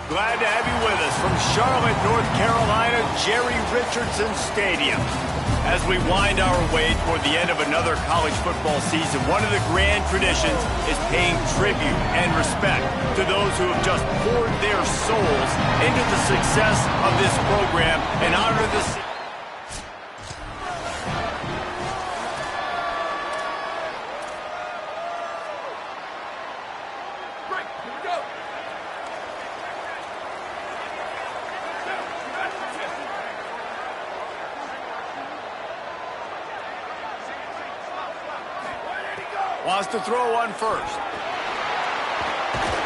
Glad to have you with us from Charlotte, North Carolina, Jerry Richardson Stadium. As we wind our way toward the end of another college football season, one of the grand traditions is paying tribute and respect to those who have just poured their souls into the success of this program and honor the... Wants to throw on first.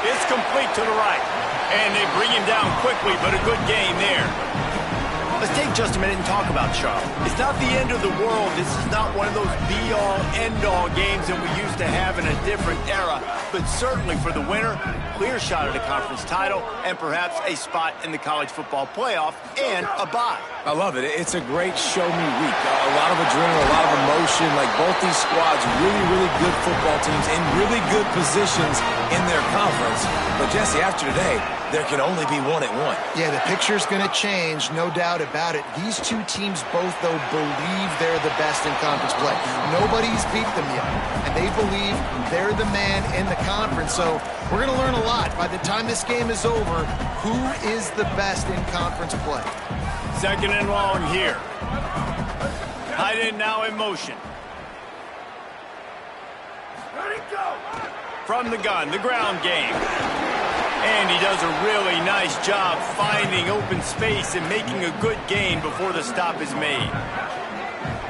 It's complete to the right. And they bring him down quickly, but a good gain there. Let's take just a minute and talk about Charlotte. It's not the end of the world. This is not one of those be-all, end-all games that we used to have in a different era. But certainly for the winner, clear shot at a conference title and perhaps a spot in the college football playoff and a bye. I love it. It's a great show-me week. A lot of adrenaline, a lot of emotion. Like both these squads, really, really good football teams in really good positions in their conference. But, Jesse, after today, there can only be one at one. Yeah, the picture's going to change, no doubt about it. These two teams both, though, believe they're the best in conference play. Nobody's beat them yet, and they believe they're the man in the conference. So we're going to learn a lot. By the time this game is over, who is the best in conference play? Second and long here. Tight end now in motion. Ready, go! From the gun, the ground game. And he does a really nice job finding open space and making a good gain before the stop is made.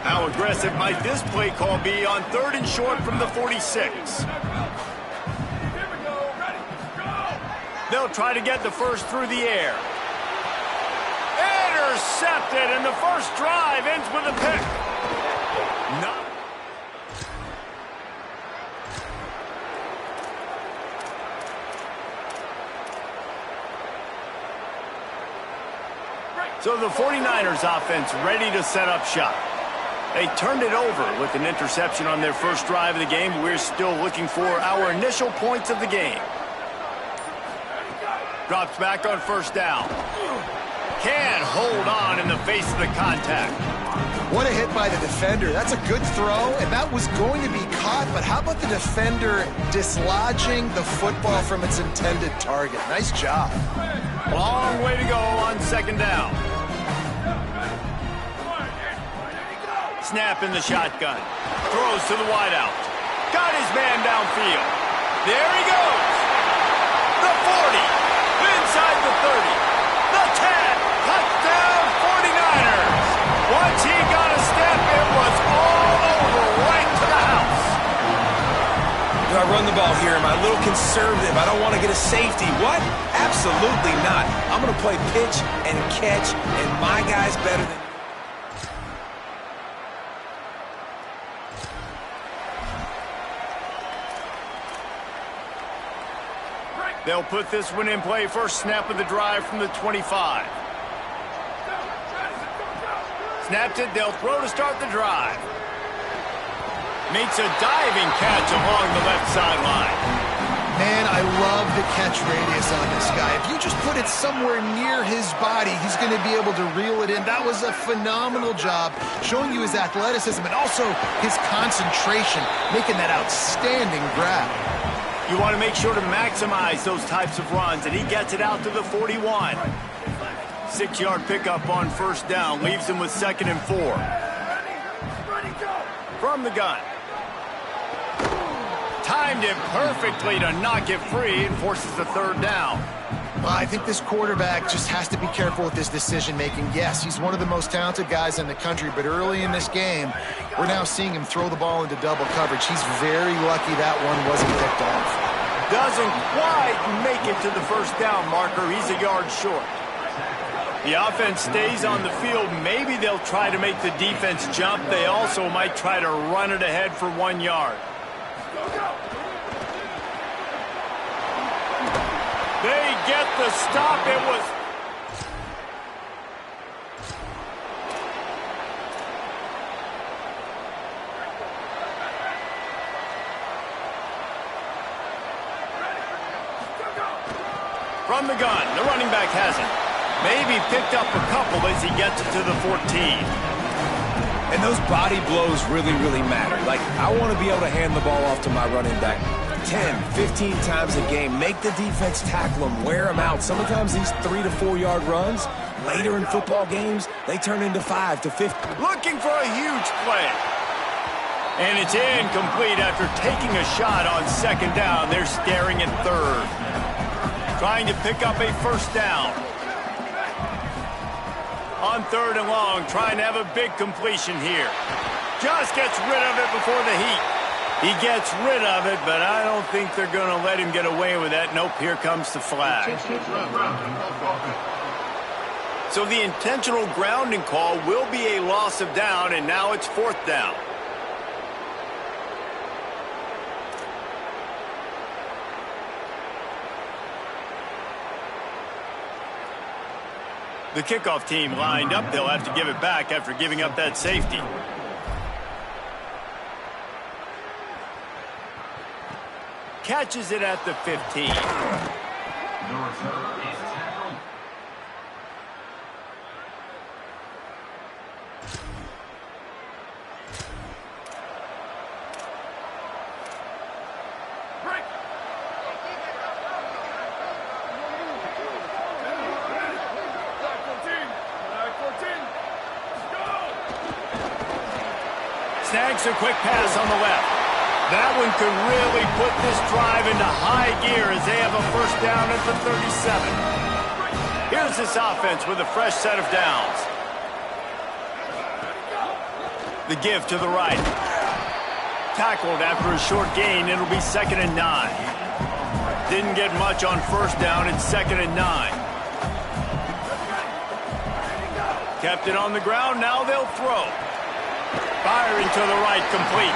How aggressive might this play call be on 3rd and short from the 46? They'll try to get the first through the air. Intercepted, and the first drive ends with a pick. No. So the 49ers offense ready to set up shop. They turned it over with an interception on their first drive of the game. We're still looking for our initial points of the game. Drops back on first down. Can't hold on in the face of the contact. What a hit by the defender. That's a good throw, and that was going to be caught, but how about the defender dislodging the football from its intended target? Nice job. Long way to go on second down. Snap in the shotgun. Throws to the wideout. Got his man downfield. There he goes. The 40. Inside the 30. The 10. Touchdown 49ers. Once he got a step, it was all over right to the house. Do I run the ball here? Am I a little conservative? I don't want to get a safety. What? Absolutely not. I'm going to play pitch and catch, and my guy's better than... They'll put this one in play. First snap of the drive from the 25. Snapped it. They'll throw to start the drive. Makes a diving catch along the left sideline. Man, I love the catch radius on this guy. If you just put it somewhere near his body, he's going to be able to reel it in. That was a phenomenal job, showing you his athleticism and also his concentration, making that outstanding grab. You want to make sure to maximize those types of runs, and he gets it out to the 41. 6-yard pickup on first down, leaves him with 2nd and 4. From the gun. Timed it perfectly to knock it free and forces the 3rd down. Well, I think this quarterback just has to be careful with his decision-making. Yes, he's one of the most talented guys in the country, but early in this game, we're now seeing him throw the ball into double coverage. He's very lucky that one wasn't picked off. Doesn't quite make it to the first down marker. He's a yard short. The offense stays on the field. Maybe they'll try to make the defense jump. They also might try to run it ahead for 1 yard. They get the stop. It was... From the gun, the running back has it. Maybe picked up a couple as he gets it to the 14. And those body blows really, really matter. Like, I want to be able to hand the ball off to my running back 10, 15 times a game. Make the defense tackle him, wear him out. Sometimes these 3 to 4 yard runs, later in football games, they turn into 5 to 50. Looking for a huge play. And it's incomplete after taking a shot on second down. They're staring at third. Trying to pick up a first down. On third and long, trying to have a big completion here. Just gets rid of it before the heat. He gets rid of it, but I don't think they're going to let him get away with that. Nope, here comes the flag. So the intentional grounding call will be a loss of down, and now it's fourth down. The kickoff team lined up. They'll have to give it back after giving up that safety. Catches it at the 15. Snags a quick pass on the left. That one could really put this drive into high gear as they have a first down at the 37. Here's this offense with a fresh set of downs. The give to the right. Tackled after a short gain. It'll be 2nd and 9. Didn't get much on first down. It's 2nd and 9. Kept it on the ground. Now they'll throw. Firing to the right, complete.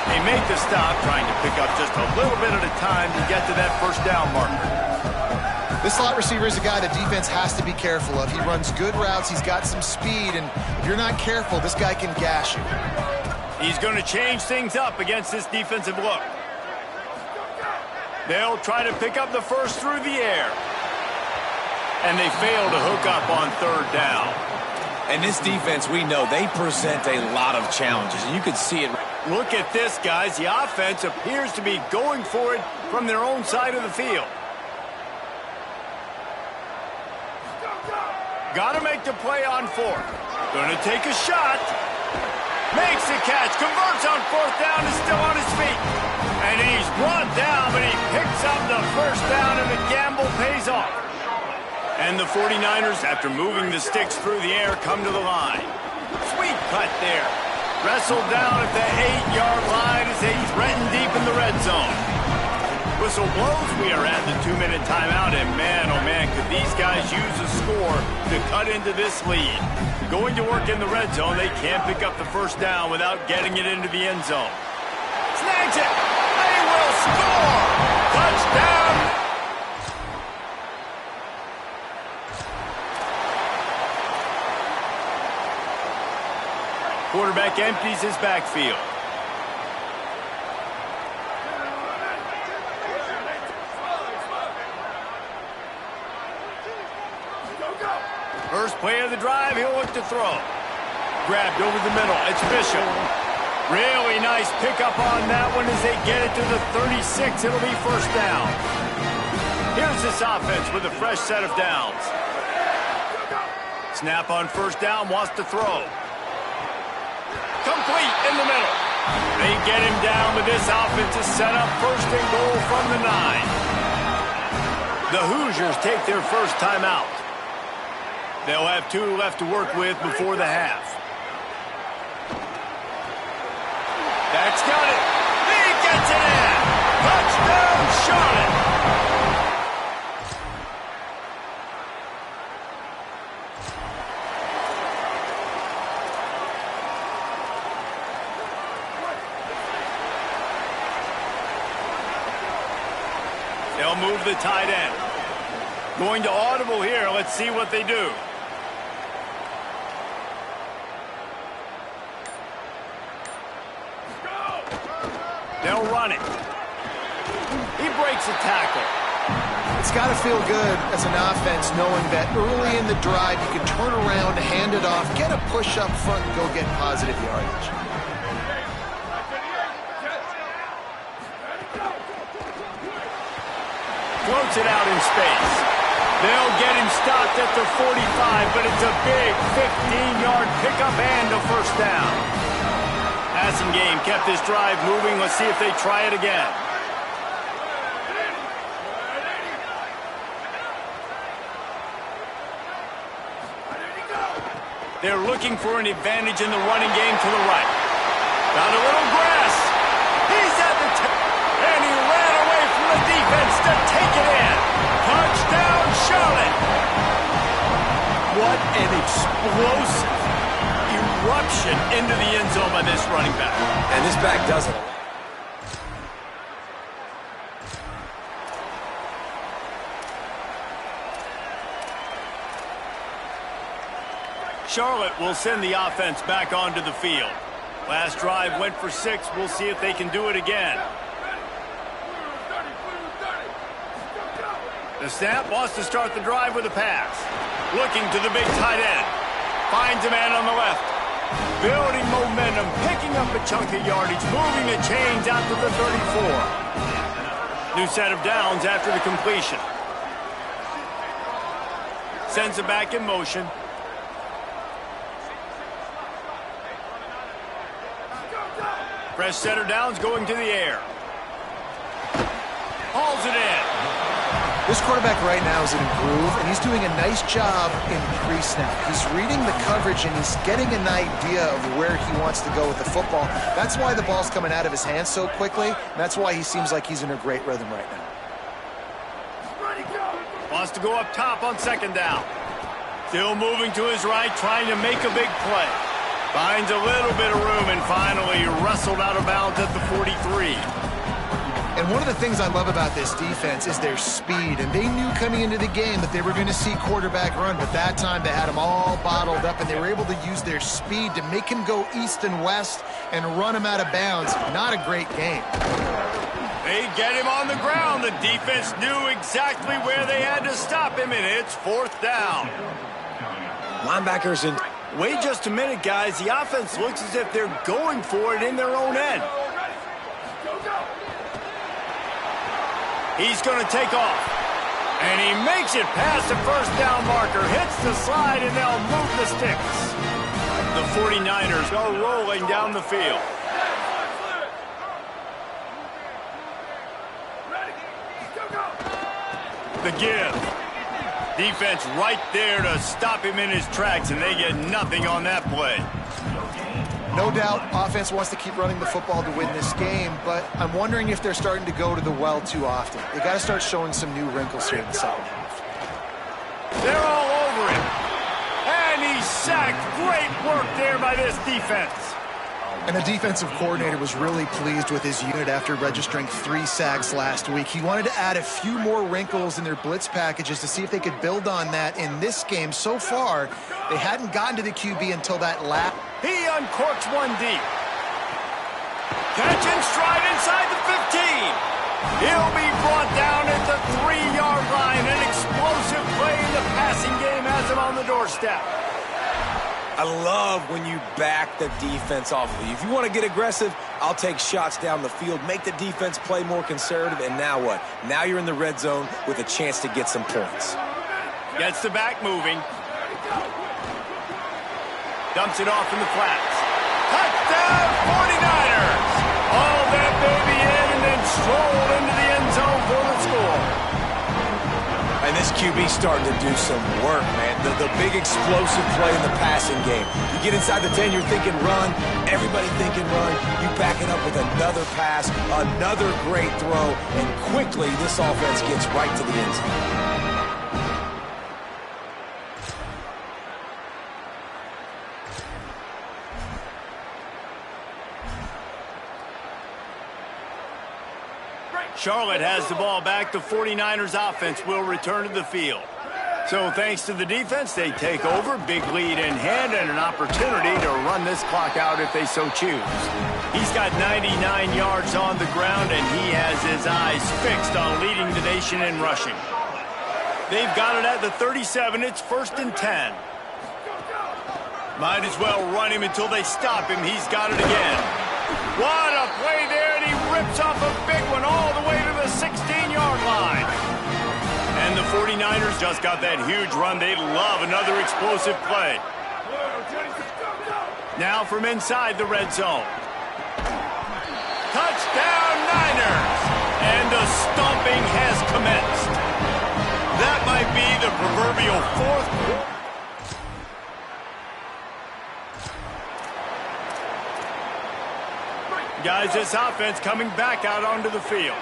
They make the stop, trying to pick up just a little bit at a time to get to that first down marker. This slot receiver is a guy the defense has to be careful of. He runs good routes, he's got some speed, and if you're not careful, this guy can gash you. He's going to change things up against this defensive look. They'll try to pick up the first through the air. And they fail to hook up on third down. And this defense, we know, they present a lot of challenges. And you can see it. Look at this, guys. The offense appears to be going for it from their own side of the field. Got to make the play on fourth. Going to take a shot. Makes the catch. Converts on fourth down. Is still on his feet. And he's brought down, but he picks up the first down, and the gamble pays off. And the 49ers, after moving the sticks through the air, come to the line. Sweet cut there. Wrestled down at the 8-yard line as they threaten deep in the red zone. Whistle blows. We are at the 2-minute timeout, and man, oh man, could these guys use a score to cut into this lead. Going to work in the red zone, they can't pick up the first down without getting it into the end zone. Snags it. They will score. Touchdown. Quarterback empties his backfield. First play of the drive, he'll look to throw. Grabbed over the middle, it's Bishop. Really nice pickup on that one as they get it to the 36. It'll be first down. Here's this offense with a fresh set of downs. Snap on first down, wants to throw. Complete in the middle. They get him down with this offense to set up first and goal from the 9. The Hoosiers take their first timeout. They'll have 2 left to work with before the half. Dak's got it. He gets it in. Touchdown, Charlotte. They'll move the tight end. Going to audible here. Let's see what they do. They'll run it. He breaks a tackle. It's got to feel good as an offense knowing that early in the drive you can turn around, hand it off, get a push up front, and go get positive yardage. Floats it out in space. They'll get him stopped at the 45, but it's a big 15-yard pickup and a first down. Passing game kept this drive moving. Let's see if they try it again. They're looking for an advantage in the running game to the right. Found a little grass. He's at the and he ran away from the defense to take it in. Touchdown, Charlotte. What an explosive eruption into the end zone by this running back. And this back does it. Charlotte will send the offense back onto the field. Last drive went for 6. We'll see if they can do it again. The snap wants to start the drive with a pass. Looking to the big tight end. Finds a man on the left. Building momentum, picking up a chunk of yardage, moving the chains out to the 34. New set of downs after the completion. Sends it back in motion. Fresh center downs going to the air. Hauls it in. This quarterback right now is in a groove, and he's doing a nice job in pre-snap. He's reading the coverage, and he's getting an idea of where he wants to go with the football. That's why the ball's coming out of his hands so quickly, and that's why he seems like he's in a great rhythm right now. Wants to go up top on second down. Still moving to his right, trying to make a big play. Finds a little bit of room and finally wrestled out of bounds at the 43. And one of the things I love about this defense is their speed. And they knew coming into the game that they were going to see quarterback run, but that time they had him all bottled up, and they were able to use their speed to make him go east and west and run him out of bounds. Not a great game. They get him on the ground. The defense knew exactly where they had to stop him, and it's fourth down. Linebackers in. Wait just a minute, guys. The offense looks as if they're going for it in their own end. He's going to take off. And he makes it past the first down marker. Hits the slide, and they'll move the sticks. The 49ers are rolling down the field. The give. Defense right there to stop him in his tracks, and they get nothing on that play. No doubt, offense wants to keep running the football to win this game, but I'm wondering if they're starting to go to the well too often. They got to start showing some new wrinkles here in the second half. They're all over him. And he's sacked. Great work there by this defense. And the defensive coordinator was really pleased with his unit after registering 3 sacks last week. He wanted to add a few more wrinkles in their blitz packages to see if they could build on that in this game. So far, they hadn't gotten to the QB until that lap. He uncorks one deep. Catch and stride inside the 15. He'll be brought down at the 3-yard line. An explosive play in the passing game has him on the doorstep. I love when you back the defense off of you. If you want to get aggressive, I'll take shots down the field, make the defense play more conservative, and now what? Now you're in the red zone with a chance to get some points. Gets the back moving. Dumps it off in the flats. Touchdown, 49ers! All that baby in and then strolled into the end zone for the score. And this QB's starting to do some work, man. The big explosive play in the passing game. You get inside the 10, you're thinking run. Everybody thinking run. You back it up with another pass, another great throw, and quickly this offense gets right to the end zone. Charlotte has the ball back. The 49ers offense will return to the field. So thanks to the defense, they take over, big lead in hand, and an opportunity to run this clock out if they so choose. He's got 99 yards on the ground, and he has his eyes fixed on leading the nation in rushing. They've got it at the 37. It's 1st and 10. Might as well run him until they stop him. He's got it again. What a play there, and he rips off a big one all the way to the 16-yard line. And the 49ers just got that huge run. They'd love another explosive play. Now from inside the red zone. Touchdown, Niners! And the stomping has commenced. That might be the proverbial fourth quarter. Guys, this offense coming back out onto the field.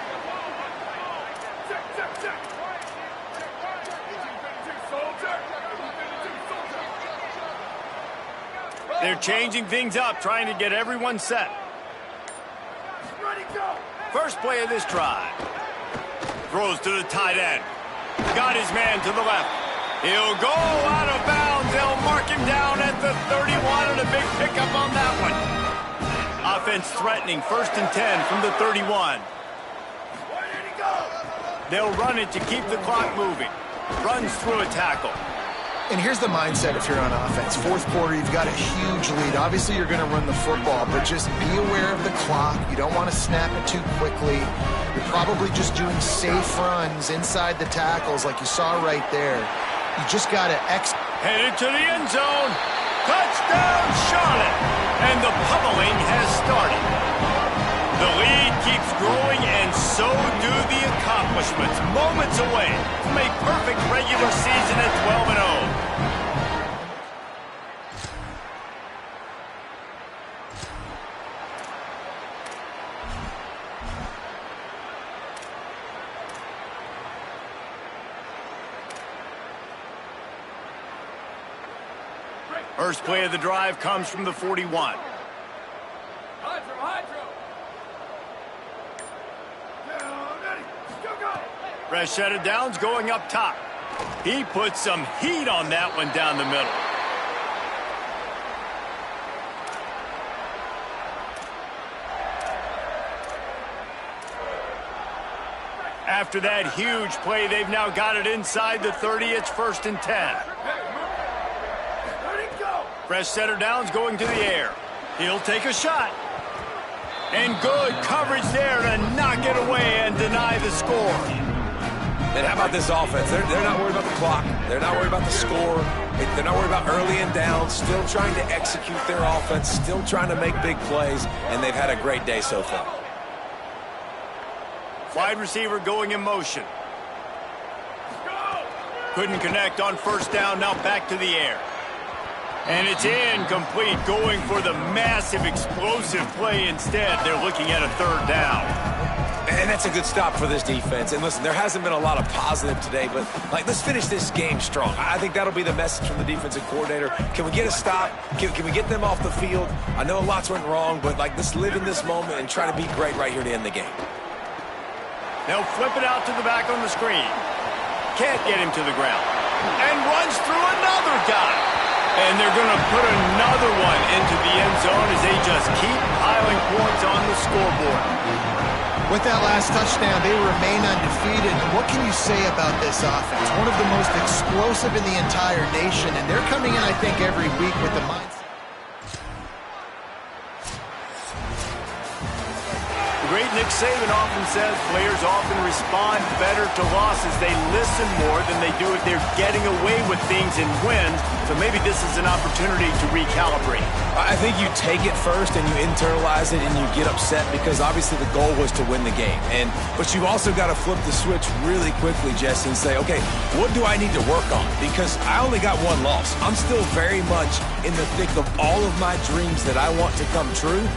They're changing things up, trying to get everyone set. First play of this drive. Throws to the tight end. Got his man to the left. He'll go out of bounds. They'll mark him down at the 31, and a big pickup on that one. Offense threatening, 1st and 10 from the 31. They'll run it to keep the clock moving. Runs through a tackle. And here's the mindset if you're on offense. Fourth quarter, you've got a huge lead. Obviously, you're going to run the football, but just be aware of the clock. You don't want to snap it too quickly. You're probably just doing safe runs inside the tackles like you saw right there. You just got to Headed to the end zone. Touchdown, Charlotte! And the pummeling has started. The lead keeps growing, and so do the accomplishments. Moments away from a perfect regular season at 12-0. First play of the drive comes from the 41. Fresh set of downs going up top. He puts some heat on that one down the middle. After that huge play, they've now got it inside the 30. It's 1st and 10. Fresh set of downs going to the air. He'll take a shot. And good coverage there to knock it away and deny the score. And how about this offense? They're not worried about the clock. They're not worried about the score. They're not worried about early and down. Still trying to execute their offense. Still trying to make big plays. And they've had a great day so far. Wide receiver going in motion. Couldn't connect on 1st down. Now back to the air. And it's incomplete, going for the massive explosive play instead. They're looking at a 3rd down. And that's a good stop for this defense. And listen, there hasn't been a lot of positive today, but let's finish this game strong. I think that'll be the message from the defensive coordinator. Can we get a stop? Can we get them off the field? I know lots went wrong, but let's live in this moment and try to be great right here to end the game. They'll flip it out to the back on the screen. Can't get him to the ground. And runs through another guy. And they're going to put another one into the end zone as they just keep piling points on the scoreboard. With that last touchdown, they remain undefeated. And what can you say about this offense? One of the most explosive in the entire nation. And they're coming in, I think, every week with the mindset. The great Nick Saban often says players often respond better to losses. They listen more than they do if they're getting away with things and wins. So maybe this is an opportunity to recalibrate. I think you take it first and you internalize it and you get upset because obviously the goal was to win the game. But you also got to flip the switch really quickly, Jesse, and say, okay, what do I need to work on? Because I only got one loss. I'm still very much in the thick of all of my dreams that I want to come true.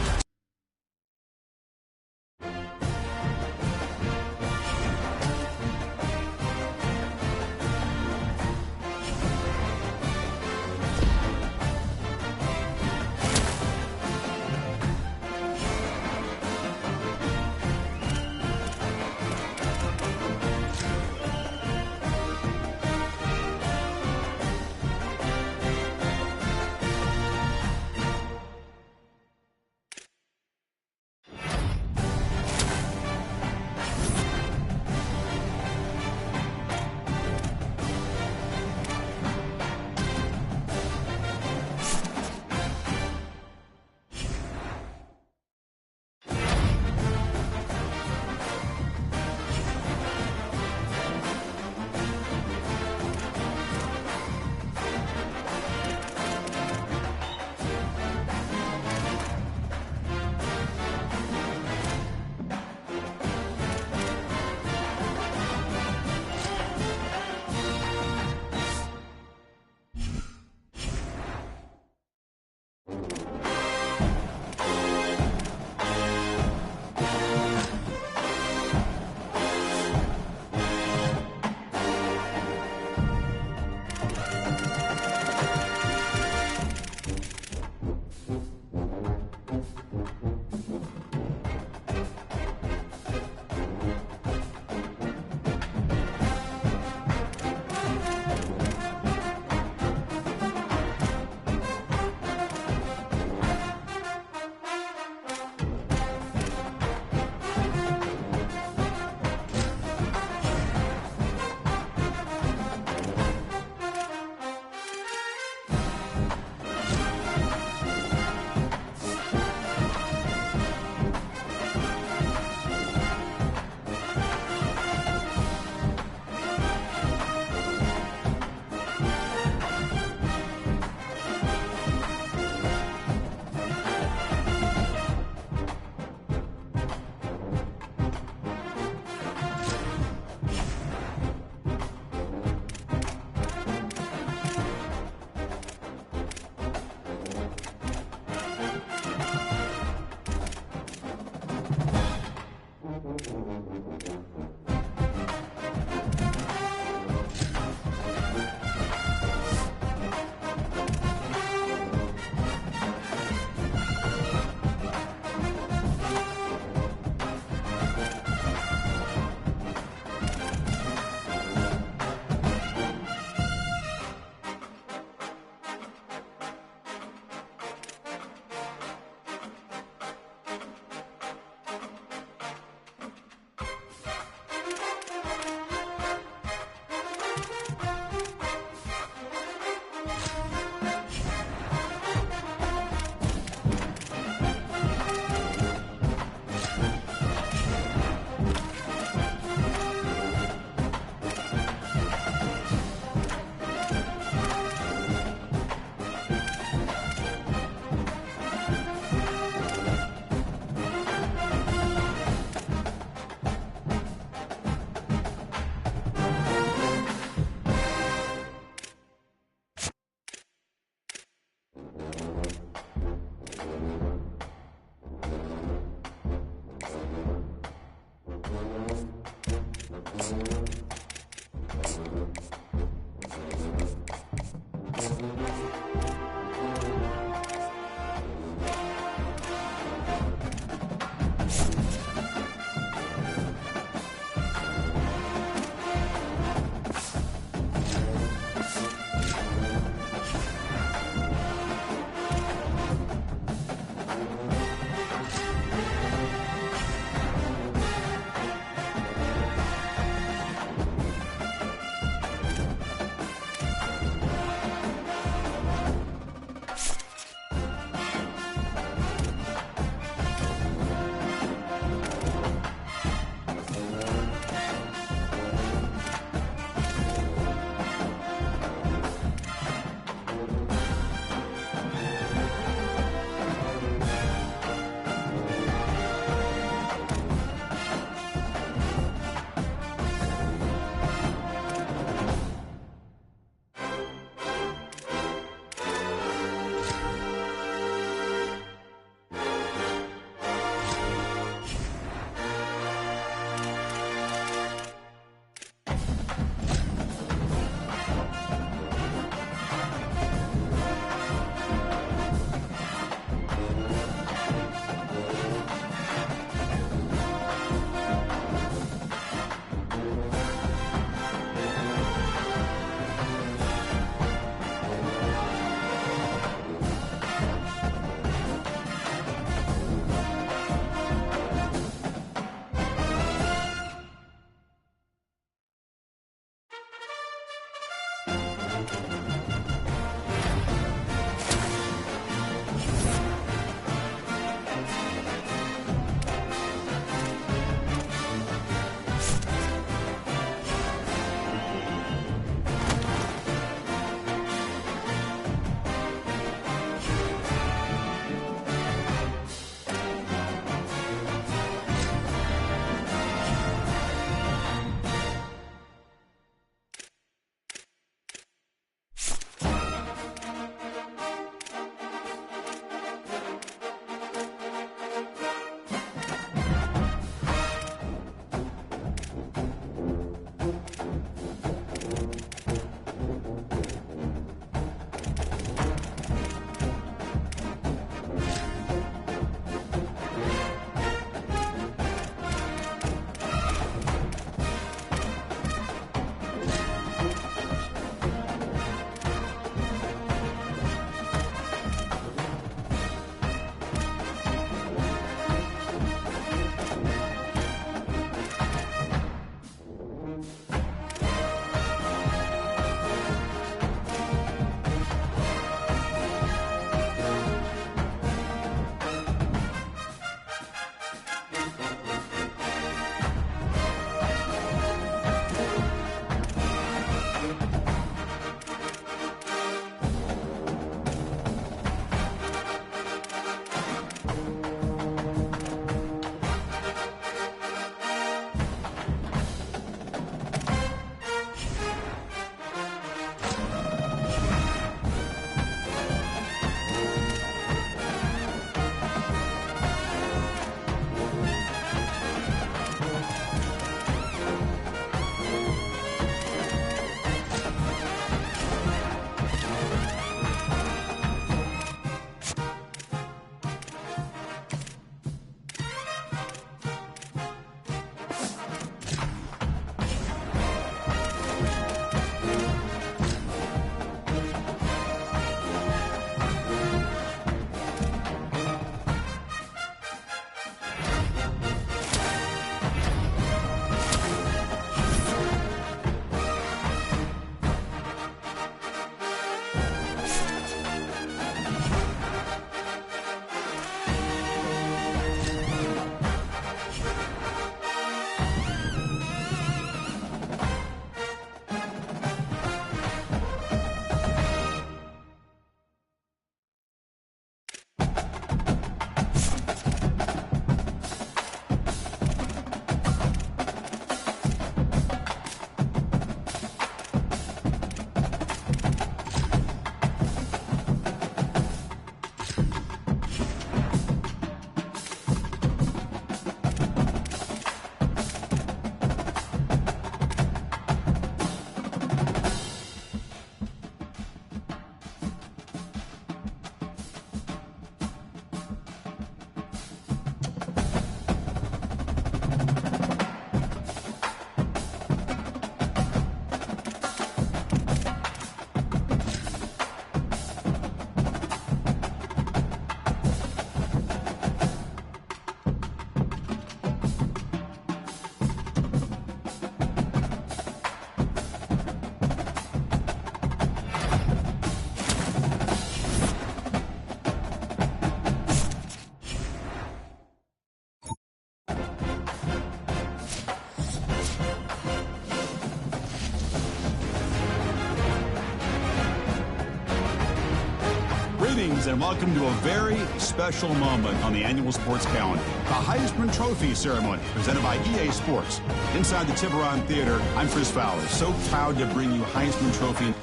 fans, and welcome to a very special moment on the annual sports calendar, the Heisman Trophy ceremony presented by EA Sports. Inside the Tiburon Theater, I'm Chris Fowler, so proud to bring you Heisman Trophy.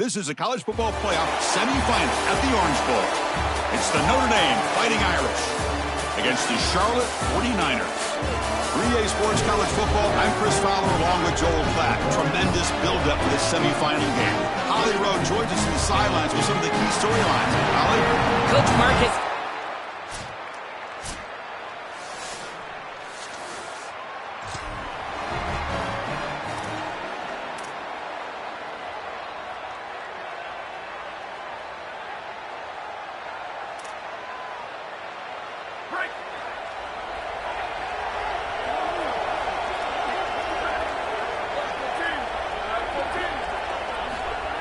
This is a college football playoff semifinal at the Orange Bowl. It's the Notre Dame Fighting Irish against the Charlotte 49ers. 3A Sports College Football, I'm Chris Fowler along with Joel Klatt. Tremendous build-up for this semifinal game. Holly Rowe joins us from the sidelines with some of the key storylines. Holly? Coach Marcus.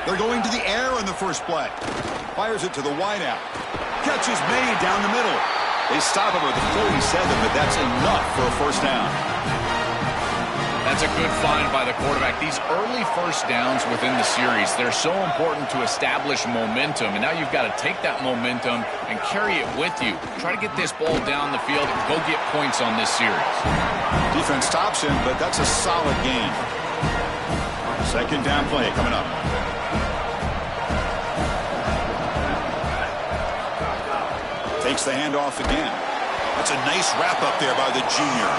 They're going to the air on the first play. Fires it to the wideout. Catch is made down the middle. They stop him at the 47, but that's enough for a first down. That's a good find by the quarterback. These early first downs within the series, they're so important to establish momentum. And now you've got to take that momentum and carry it with you. Try to get this ball down the field and go get points on this series. Defense stops him, but that's a solid gain. Second down play coming up. Takes the handoff again. That's a nice wrap-up there by the junior.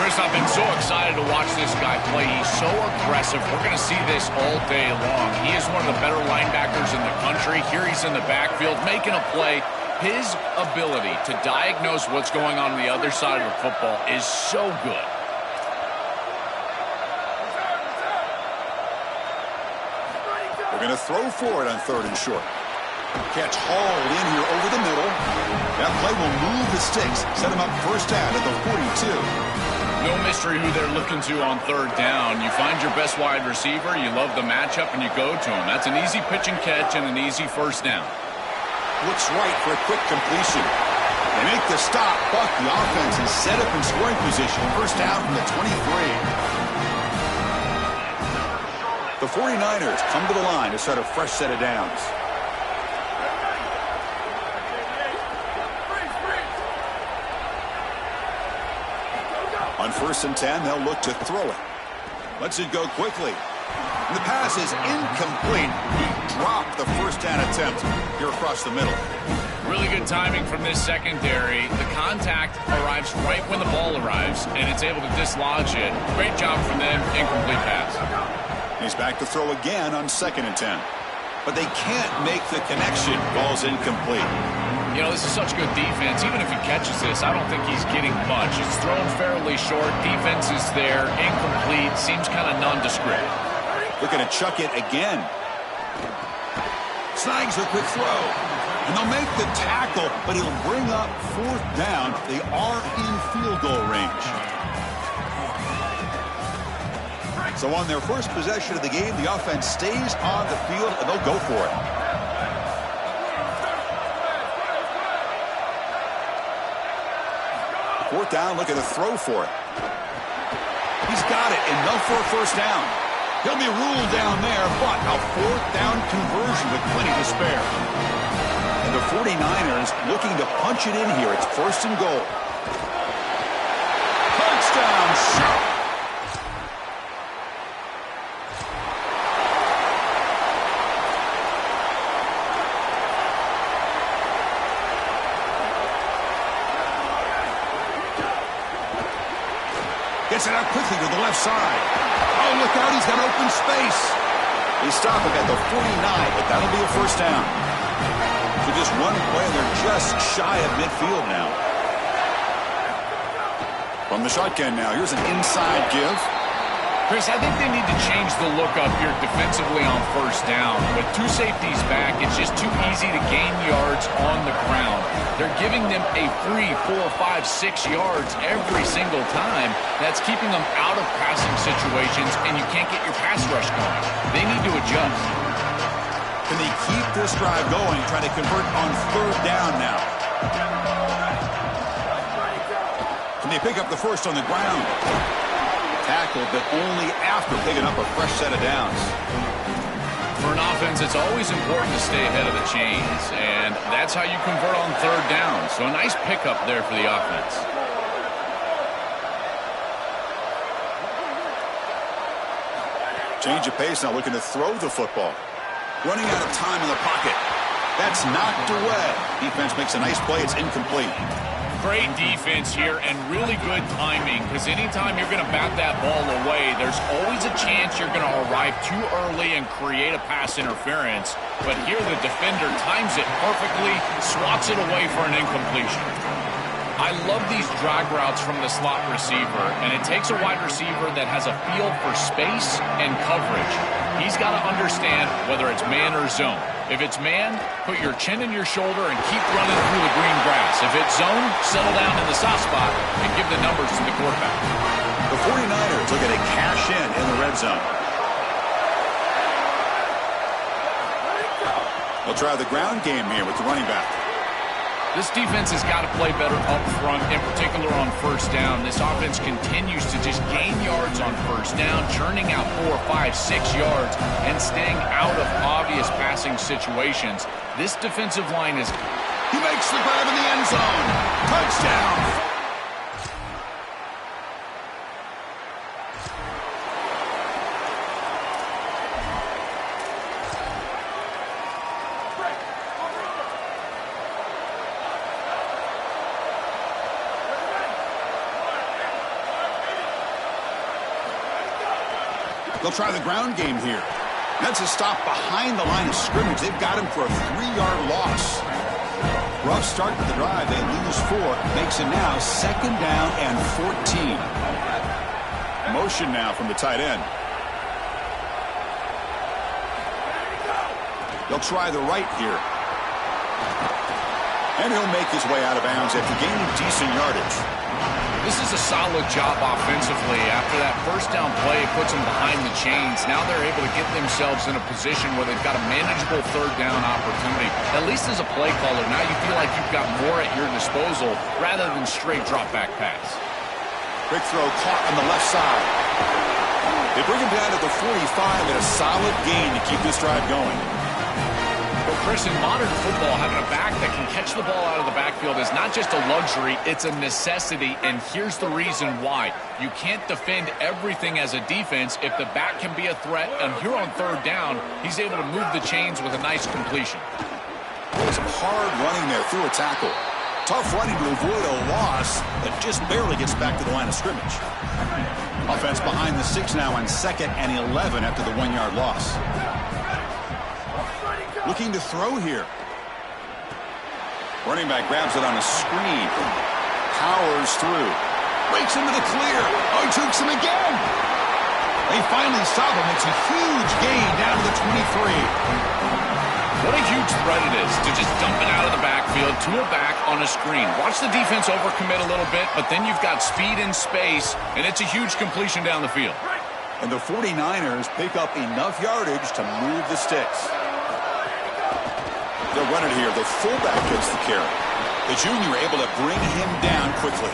Chris, I've been so excited to watch this guy play. He's so aggressive. We're going to see this all day long. He is one of the better linebackers in the country. Here he's in the backfield making a play. His ability to diagnose what's going on the other side of the football is so good. They're going to throw for it on 3rd and short. Catch hauled in here over the middle. That play will move the sticks. Set him up first down at the 42. No mystery who they're looking to on 3rd down. You find your best wide receiver, you love the matchup, and you go to him. That's an easy pitch and catch and an easy first down. Looks right for a quick completion. They make the stop, but the offense is set up in scoring position. First down from the 23. The 49ers come to the line to start a fresh set of downs. On 1st and 10, they'll look to throw it. Lets it go quickly. And the pass is incomplete. He dropped the first down attempt here across the middle. Really good timing from this secondary. The contact arrives right when the ball arrives, and it's able to dislodge it. Great job from them. Incomplete pass. He's back to throw again on 2nd and 10. But they can't make the connection. Ball's incomplete. You know, this is such good defense. Even if he catches this, I don't think he's getting much. It's thrown fairly short. Defense is there. Incomplete. Seems kind of nondescript. Looking to chuck it again. Snags a quick throw. And they'll make the tackle, but he'll bring up 4th down. They are in field goal range. So on their first possession of the game, the offense stays on the field, and they'll go for it. Fourth down, looking to throw for it. He's got it, enough for a first down. He'll be ruled down there, but a 4th down conversion with plenty to spare. And the 49ers looking to punch it in here. It's 1st and goal. Touchdown, shot. Gets it out quickly to the left side. Oh, look out, he's got open space. They stop him at the 49, but that'll be a first down. So just one play, and they're just shy of midfield now. From the shotgun now, here's an inside give. Chris, I think they need to change the look up here defensively on 1st down. With 2 safeties back, it's just too easy to gain yards on the ground. They're giving them a free 4, 5, 6 yards every single time. That's keeping them out of passing situations, and you can't get your pass rush going. They need to adjust. Can they keep this drive going, trying to convert on 3rd down now? Can they pick up the first on the ground? Tackled, but only after picking up a fresh set of downs. For an offense, it's always important to stay ahead of the chains, and that's how you convert on 3rd down. So a nice pickup there for the offense. Change of pace now, looking to throw the football. Running out of time in the pocket. That's knocked away. Defense makes a nice play. It's incomplete. Great defense here and really good timing, because anytime you're going to bat that ball away, there's always a chance you're going to arrive too early and create a pass interference. But here the defender times it perfectly, swats it away for an incompletion. I love these drag routes from the slot receiver, and it takes a wide receiver that has a feel for space and coverage. He's got to understand whether it's man or zone. If it's man, put your chin in your shoulder and keep running through the green grass. If it's zone, settle down in the soft spot and give the numbers to the quarterback. The 49ers are going to cash in the red zone. They'll try the ground game here with the running back. This defense has got to play better up front, in particular on first down. This offense continues to just gain yards on first down, churning out 4, 5, 6 yards, and staying out of obvious passing situations. This defensive line is... He makes the grab in the end zone. Touchdown! They'll try the ground game here. That's a stop behind the line of scrimmage. They've got him for a 3-yard loss. Rough start to the drive. They lose 4. Makes it now 2nd down and 14. Motion now from the tight end. They'll try the right here. And he'll make his way out of bounds after gaining decent yardage. This is a solid job offensively. After that first down play, it puts them behind the chains. Now they're able to get themselves in a position where they've got a manageable 3rd down opportunity. At least as a play caller, now you feel like you've got more at your disposal rather than straight drop-back pass. Quick throw caught on the left side. They bring him down to the 45 and a solid gain to keep this drive going. But Chris, in modern football, having a back that can catch the ball out of the backfield is not just a luxury, it's a necessity, and here's the reason why. You can't defend everything as a defense if the back can be a threat, and here on 3rd down, he's able to move the chains with a nice completion. Some hard running there through a tackle. Tough running to avoid a loss that just barely gets back to the line of scrimmage. Offense behind the 6 now on 2nd and 11 after the 1-yard loss. Looking to throw here. Running back grabs it on a screen. Powers through. Breaks into the clear. Oh, he jukes him again. They finally stop him. It's a huge gain down to the 23. What a huge threat it is to just dump it out of the backfield to a back on a screen. Watch the defense overcommit a little bit, but then you've got speed and space, and it's a huge completion down the field. And the 49ers pick up enough yardage to move the sticks. They'll run it here. The fullback gets the carry. The junior able to bring him down quickly.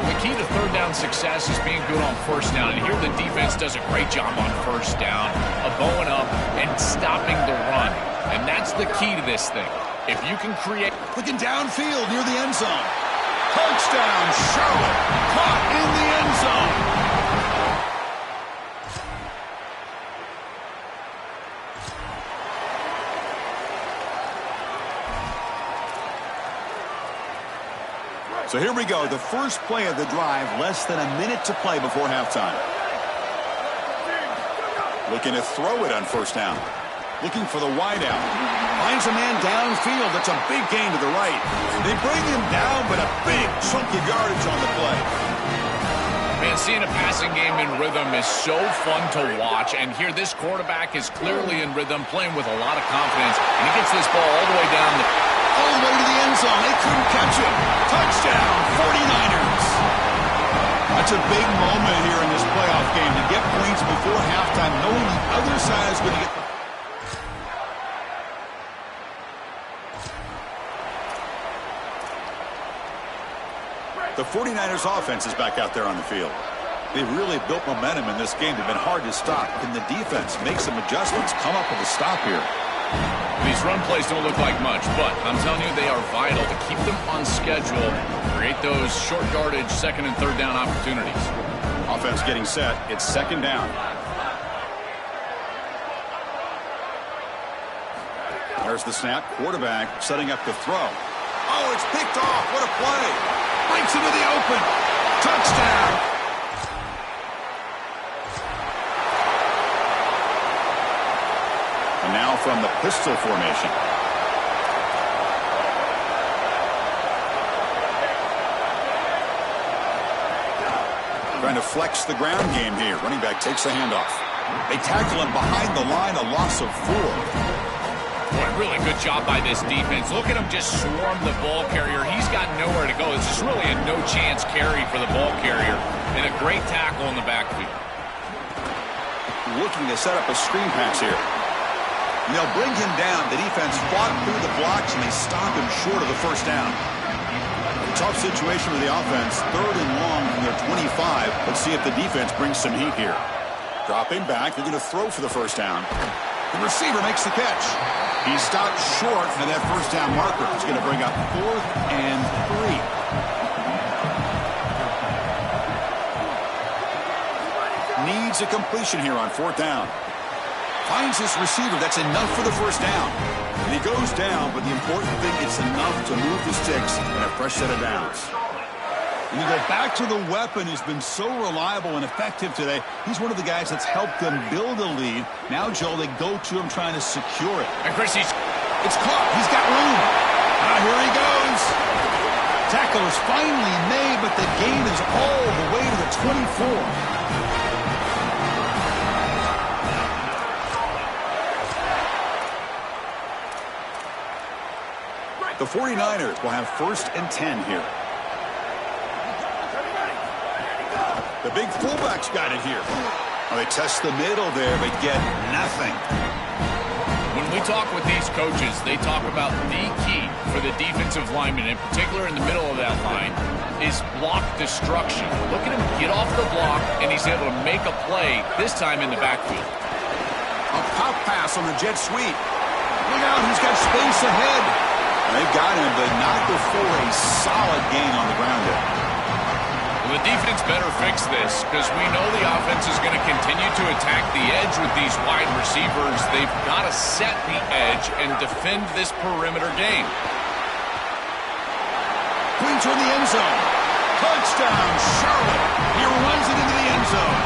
The key to 3rd down success is being good on 1st down. And here the defense does a great job on 1st down of bowing up and stopping the run. And that's the key to this thing. If you can create... Looking downfield near the end zone. Touchdown, Charlotte. Caught in the end zone. So here we go, the first play of the drive, less than a minute to play before halftime. Looking to throw it on 1st down. Looking for the wideout. Finds a man downfield. That's a big gain to the right. They bring him down, but a big chunk of yardage on the play. Man, seeing a passing game in rhythm is so fun to watch. And here this quarterback is clearly in rhythm, playing with a lot of confidence. And he gets this ball all the way down all the way to the end zone. They couldn't catch him. Touchdown, 49ers. That's a big moment here in this playoff game to get points before halftime, knowing the other side is going to get... The 49ers offense is back out there on the field. They've really built momentum in this game. They've been hard to stop. Can the defense make some adjustments, come up with a stop here? These run plays don't look like much, but I'm telling you they are vital to keep them on schedule, create those short yardage 2nd and 3rd down opportunities. Offense getting set. It's 2nd down. There's the snap. Quarterback setting up the throw. Oh, it's picked off. What a play. Breaks into the open. Touchdown. And now from the pistol formation. Trying to flex the ground game here. Running back takes the handoff. They tackle him behind the line, a loss of 4. Boy, really good job by this defense. Look at him just swarm the ball carrier. He's got nowhere to go. It's just really a no-chance carry for the ball carrier. And a great tackle in the backfield. Looking to set up a screen pass here. And they'll bring him down. The defense fought through the blocks, and they stop him short of the first down. Tough situation with the offense. 3rd and long from their 25. Let's see if the defense brings some heat here. Dropping back. They're going to throw for the first down. The receiver makes the catch. He stopped short of that first down marker. It's going to bring up 4th and 3. Needs a completion here on 4th down. Finds this receiver. That's enough for the first down. And he goes down, but the important thing, it's enough to move the sticks and a fresh set of downs. And you go back to the weapon who's been so reliable and effective today. He's one of the guys that's helped them build a lead. Now, Joel, they go to him trying to secure it. And Chris, it's caught. He's got room. Here he goes. Tackle is finally made, but the gain is all the way to the 24. The 49ers will have 1st and 10 here. The big fullback's got it here. Well, they test the middle there, but get nothing. When we talk with these coaches, they talk about the key for the defensive lineman, in particular in the middle of that line, is block destruction. Look at him get off the block, and he's able to make a play, this time in the backfield. A pop pass on the jet sweep. Look out, he's got space ahead. They've got him, but not before a solid gain on the ground there. Well, the defense better fix this, because we know the offense is going to continue to attack the edge with these wide receivers. They've got to set the edge and defend this perimeter game. Clean toward the end zone. Touchdown, Charlotte. He runs it into the end zone.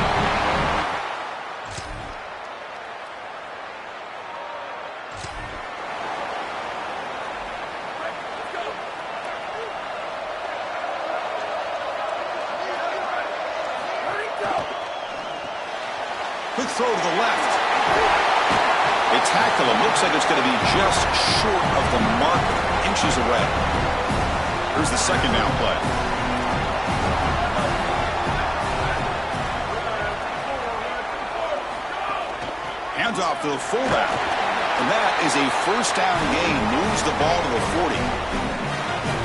Quick throw to the left. They tackle him. Looks like it's going to be just short of the marker. Inches away. Here's the second down play. Hands off to the fullback. And that is a first down gain. Moves the ball to the 40.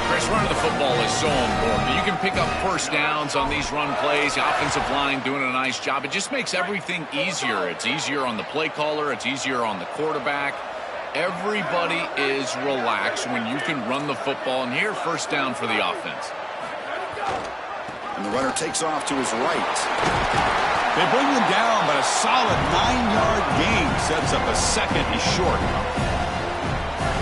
Chris, running the football is so important. You can pick up first downs on these run plays. The offensive line doing a nice job. It just makes everything easier. It's easier on the play caller. It's easier on the quarterback. Everybody is relaxed when you can run the football. And here, first down for the offense. And the runner takes off to his right. They bring him down, but a solid 9-yard gain sets up a second. He's short.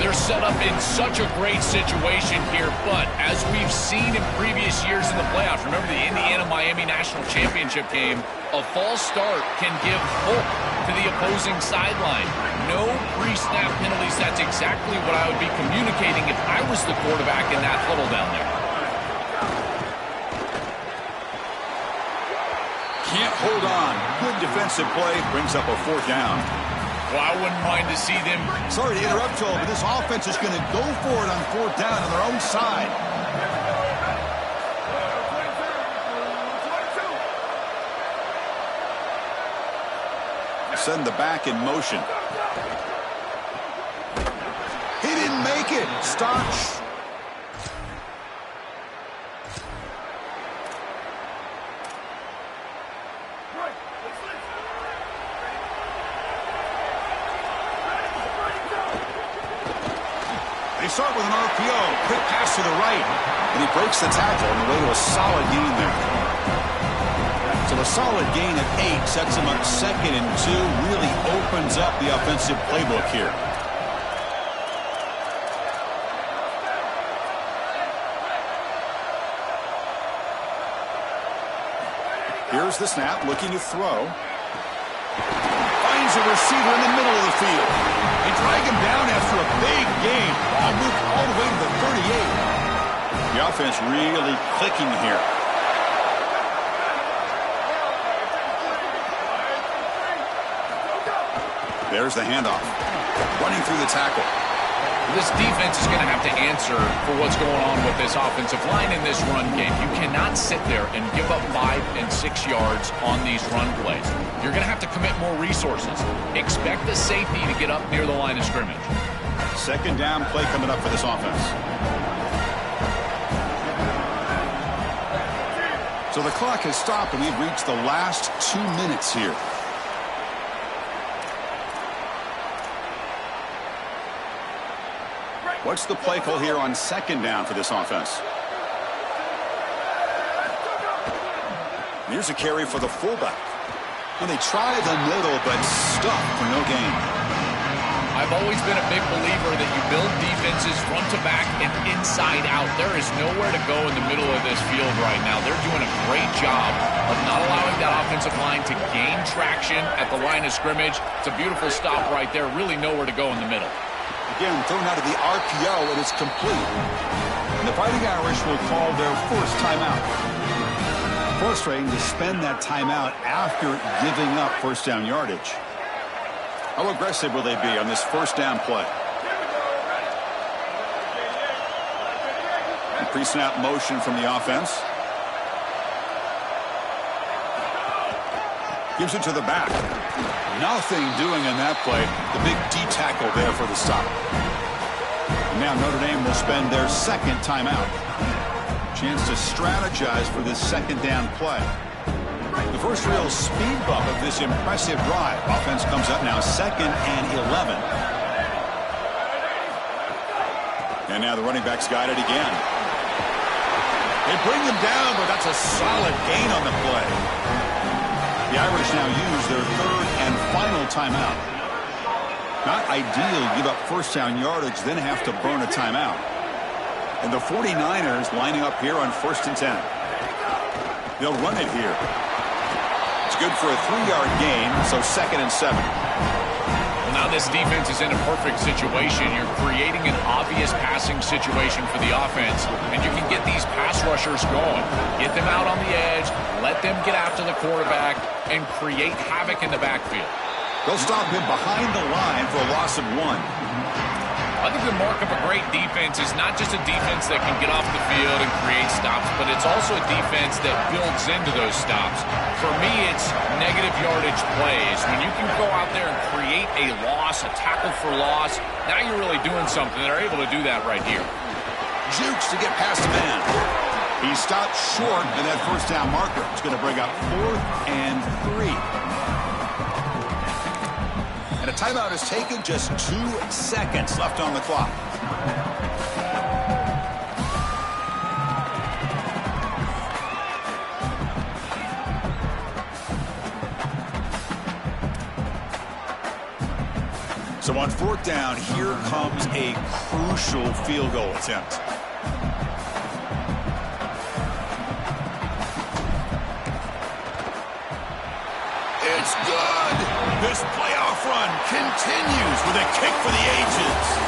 They're set up in such a great situation here, but as we've seen in previous years in the playoffs, remember the Indiana-Miami National Championship game, a false start can give hope to the opposing sideline. No pre-snap penalties. That's exactly what I would be communicating if I was the quarterback in that huddle down there. Can't hold on. Good defensive play. Brings up a 4th down. Well, I wouldn't mind to see them. Sorry to interrupt, Joel, but this offense is going to go for it on 4th down on their own side. Send the back in motion. He didn't make it. Stop. They start with an RPO. Quick pass to the right. And he breaks the tackle on the way to a solid gain there. So a solid gain of 8 sets him up 2nd and 2. Really opens up the offensive playbook here. Here's the snap, looking to throw. Finds a receiver in the middle of the field. They drag him down after a big game. Ball moved all the way to the 38. The offense really clicking here. There's the handoff. Running through the tackle. This defense is going to have to answer for what's going on with this offensive line in this run game. You cannot sit there and give up 5 and 6 yards on these run plays. You're going to have to commit more resources. Expect the safety to get up near the line of scrimmage. Second down play coming up for this offense. So the clock has stopped, and we've reached the last 2 minutes here. What's the play call here on second down for this offense? Here's a carry for the fullback. Well, they try the middle, but stuck for no gain. I've always been a big believer that you build defenses front to back and inside out. There is nowhere to go in the middle of this field right now. They're doing a great job of not allowing that offensive line to gain traction at the line of scrimmage. It's a beautiful stop right there. Really nowhere to go in the middle. Again, thrown out of the RPO, and it's complete. And the Fighting Irish will call their first timeout. Frustrating to spend that timeout after giving up first down yardage. How aggressive will they be on this first down play? Pre-snap motion from the offense. Gives it to the back. Nothing doing in that play. The big D tackle there for the stop. Now Notre Dame will spend their second timeout. Chance to strategize for this second down play. The first real speed bump of this impressive drive. Offense comes up now 2nd and 11. And now the running back's got it again. They bring them down, but that's a solid gain on the play. The Irish now use their third and final timeout. Not ideal to give up first down yardage, then have to burn a timeout. And the 49ers lining up here on 1st and 10. They'll run it here. It's good for a 3-yard gain, so 2nd and 7. Well, now this defense is in a perfect situation. You're creating an obvious passing situation for the offense, and you can get these pass rushers going. Get them out on the edge, let them get after the quarterback, and create havoc in the backfield. They'll stop him behind the line for a loss of 1. I think the mark of a great defense is not just a defense that can get off the field and create stops, but it's also a defense that builds into those stops. For me, it's negative yardage plays. When you can go out there and create a loss, a tackle for loss, now you're really doing something. They're able to do that right here. Jukes to get past the man. He stopped short in that first down marker. It's going to bring up 4th and 3. And a timeout is taken, just 2 seconds left on the clock. So on 4th down, here comes a crucial field goal attempt. It's good. This playoff run continues with a kick for the ages.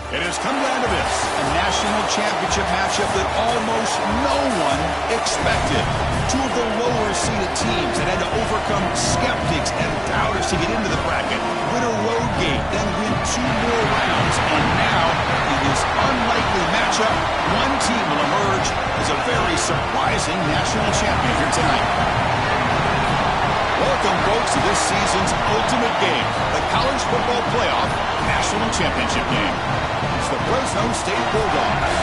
It has come down to this, a national championship matchup that almost no one expected. Two of the lower-seeded teams that had to overcome skeptics and doubters to get into the bracket, win a road game, then win 2 more rounds, and now, in this unlikely matchup, one team will emerge as a very surprising national champion here tonight. Welcome, folks, to this season's ultimate game, the College Football Playoff National Championship game. It's the Fresno State Bulldogs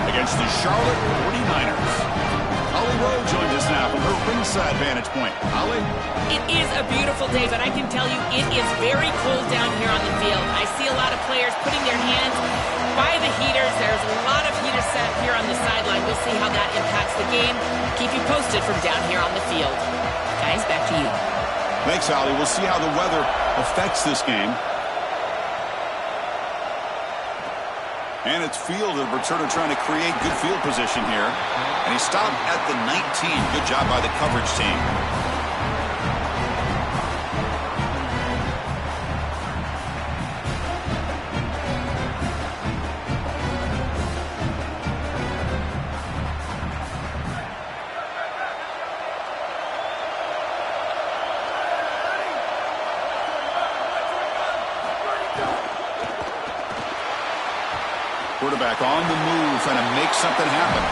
against the Charlotte 49ers. Holly Rowe joins us now from her ringside vantage point. Holly? It is a beautiful day, but I can tell you it is very cold down here on the field. I see a lot of players putting their hands by the heaters. There's a lot of heaters set here on the sideline. We'll see how that impacts the game. Keep you posted from down here on the field. Guys, back to you. Thanks, Holly. We'll see how the weather affects this game. And it's field, the returner trying to create good field position here. And he stopped at the 19. Good job by the coverage team. Quarterback on the move, trying to make something happen.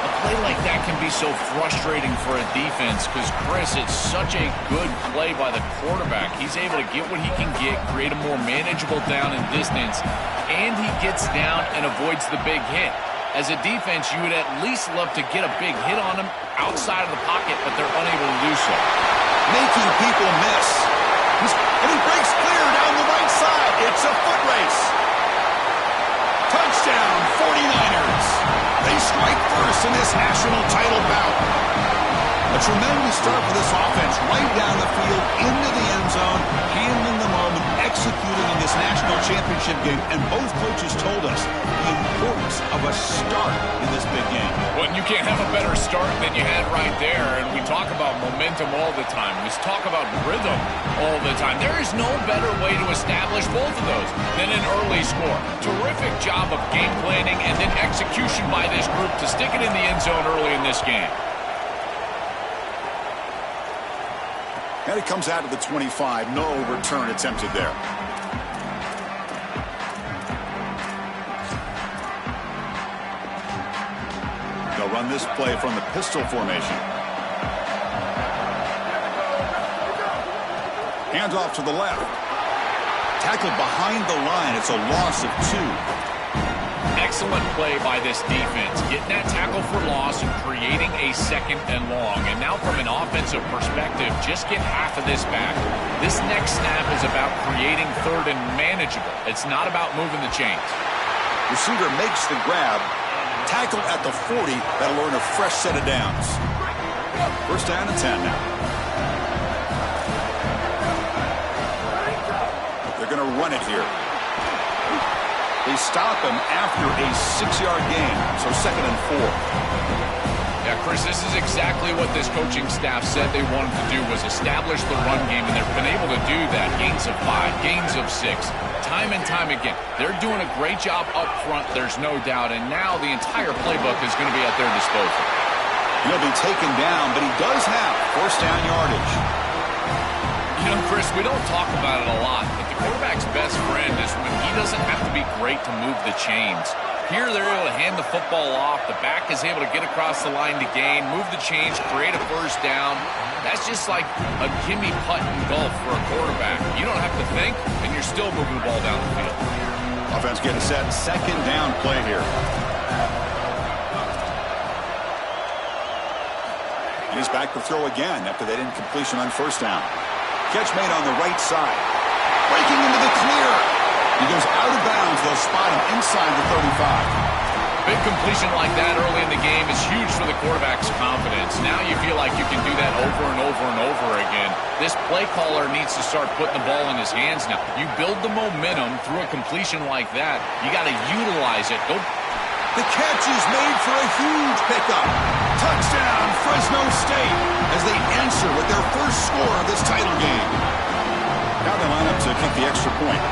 A play like that can be so frustrating for a defense because, Chris, it's such a good play by the quarterback. He's able to get what he can get, create a more manageable down and distance, and he gets down and avoids the big hit. As a defense, you would at least love to get a big hit on him outside of the pocket, but they're unable to do so. Making people miss. And he breaks clear down the right side. It's a foot race. Touchdown, 49ers. They strike first in this national title bout. A tremendous start for this offense, right down the field, into the end zone, handling the moment, executing in this national championship game. And both coaches told us the importance of a start in this big game. Well, you can't have a better start than you had right there. And we talk about momentum all the time. We talk about rhythm all the time. There is no better way to establish both of those than an early score. Terrific job of game planning and then execution by this group to stick it in the end zone early in this game. And it comes out to the 25. No return attempted there. They'll run this play from the pistol formation. Hands off to the left. Tackled behind the line. It's a loss of 2. Excellent play by this defense, getting that tackle for loss and creating a 2nd and long. And now from an offensive perspective, just get half of this back. This next snap is about creating 3rd and manageable. It's not about moving the chains. Receiver makes the grab. Tackle at the 40. That'll earn a fresh set of downs. First down and 10 now. They're going to run it here. They stop him after a 6-yard gain, so 2nd and 4. Yeah, Chris, this is exactly what this coaching staff said they wanted to do, was establish the run game, and they've been able to do that. Gains of 5, gains of 6, time and time again. They're doing a great job up front, there's no doubt, and now the entire playbook is going to be at their disposal. He'll be taken down, but he does have first down yardage. You know, Chris, we don't talk about it a lot, but the quarterback's best friend is when he doesn't have to be great to move the chains. Here, they're able to hand the football off. The back is able to get across the line to gain, move the chains, create a first down. That's just like a gimme putt in golf for a quarterback. You don't have to think, and you're still moving the ball down the field. Offense getting set. 2nd down play here. And he's back to throw again after that incompletion on first down. Catch made on the right side. Breaking into the clear. He goes out of bounds. They'll spot him inside the 35. Big completion like that early in the game is huge for the quarterback's confidence. Now you feel like you can do that over and over and over again. This play caller needs to start putting the ball in his hands now. You build the momentum through a completion like that. You got to utilize it. The catch is made for a huge pickup. Touchdown, Fresno State, as they answer with their first score of this title game. Now they line up to kick the extra point.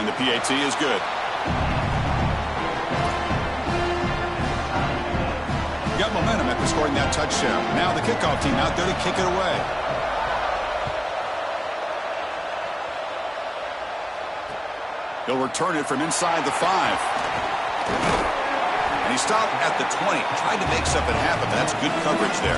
And the PAT is good. Got momentum after scoring that touchdown. Now the kickoff team out there to kick it away. He'll return it from inside the 5. And he stopped at the 20. Tried to make something happen, but that's good coverage there.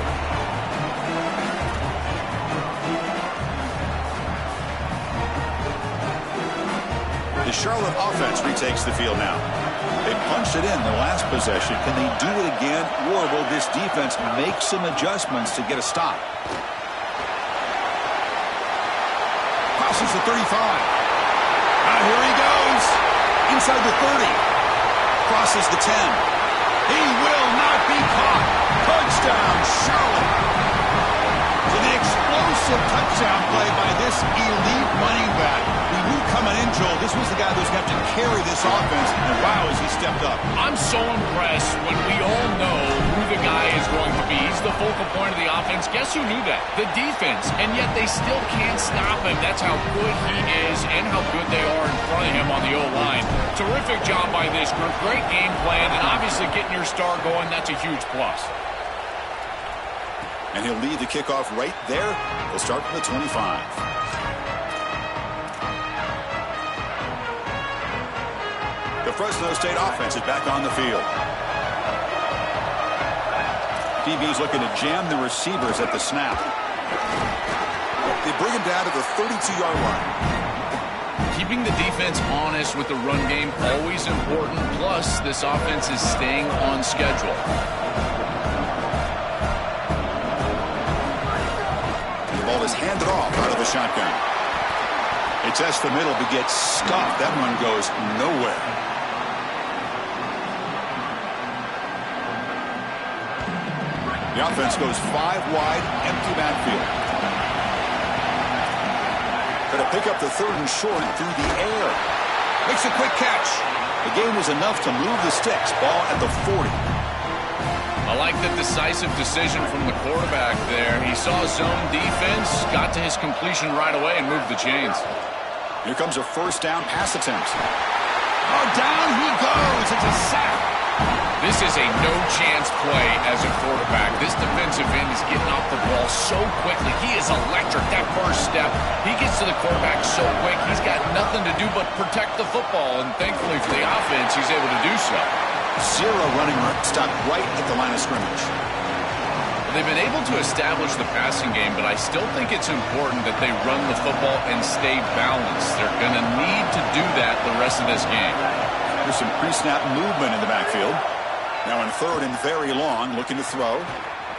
The Charlotte offense retakes the field now. They punched it in the last possession. Can they do it again, or will this defense make some adjustments to get a stop? Crosses the 35. Here he goes. Inside the 30. Crosses the 10. He will not be caught. Touchdown, Charlotte. So the explosive impressive touchdown play by this elite running back. We knew coming in, Joel, this was the guy that was going to have to carry this offense, and wow, has he stepped up. I'm so impressed when we all know who the guy is going to be. He's the focal point of the offense. Guess who knew that? The defense, and yet they still can't stop him. That's how good he is and how good they are in front of him on the O-line. Terrific job by this group. Great game plan, and obviously getting your star going, that's a huge plus. And he'll lead the kickoff right there. He'll start from the 25. The Fresno State offense is back on the field. DB's looking to jam the receivers at the snap. They bring him down to the 32-yard line. Keeping the defense honest with the run game, always important. Plus, this offense is staying on schedule. The ball is handed off out of the shotgun. It tests the middle but gets stuffed. That one goes nowhere. The offense goes 5 wide, empty backfield. Going to pick up the 3rd and short through the air. Makes a quick catch. The gain was enough to move the sticks. Ball at the 40. I like the decisive decision from the quarterback there. He saw zone defense, got to his completion right away, and moved the chains. Here comes a 1st down pass attempt. Oh, down he goes. It's a sack. This is a no-chance play as a quarterback. This defensive end is getting off the ball so quickly. He is electric. That first step, he gets to the quarterback so quick. He's got nothing to do but protect the football, and thankfully for the offense, he's able to do so. 0 running room, stopped right at the line of scrimmage. They've been able to establish the passing game, but I still think it's important that they run the football and stay balanced. They're going to need to do that the rest of this game. There's some pre-snap movement in the backfield. Now in 3rd and very long, looking to throw.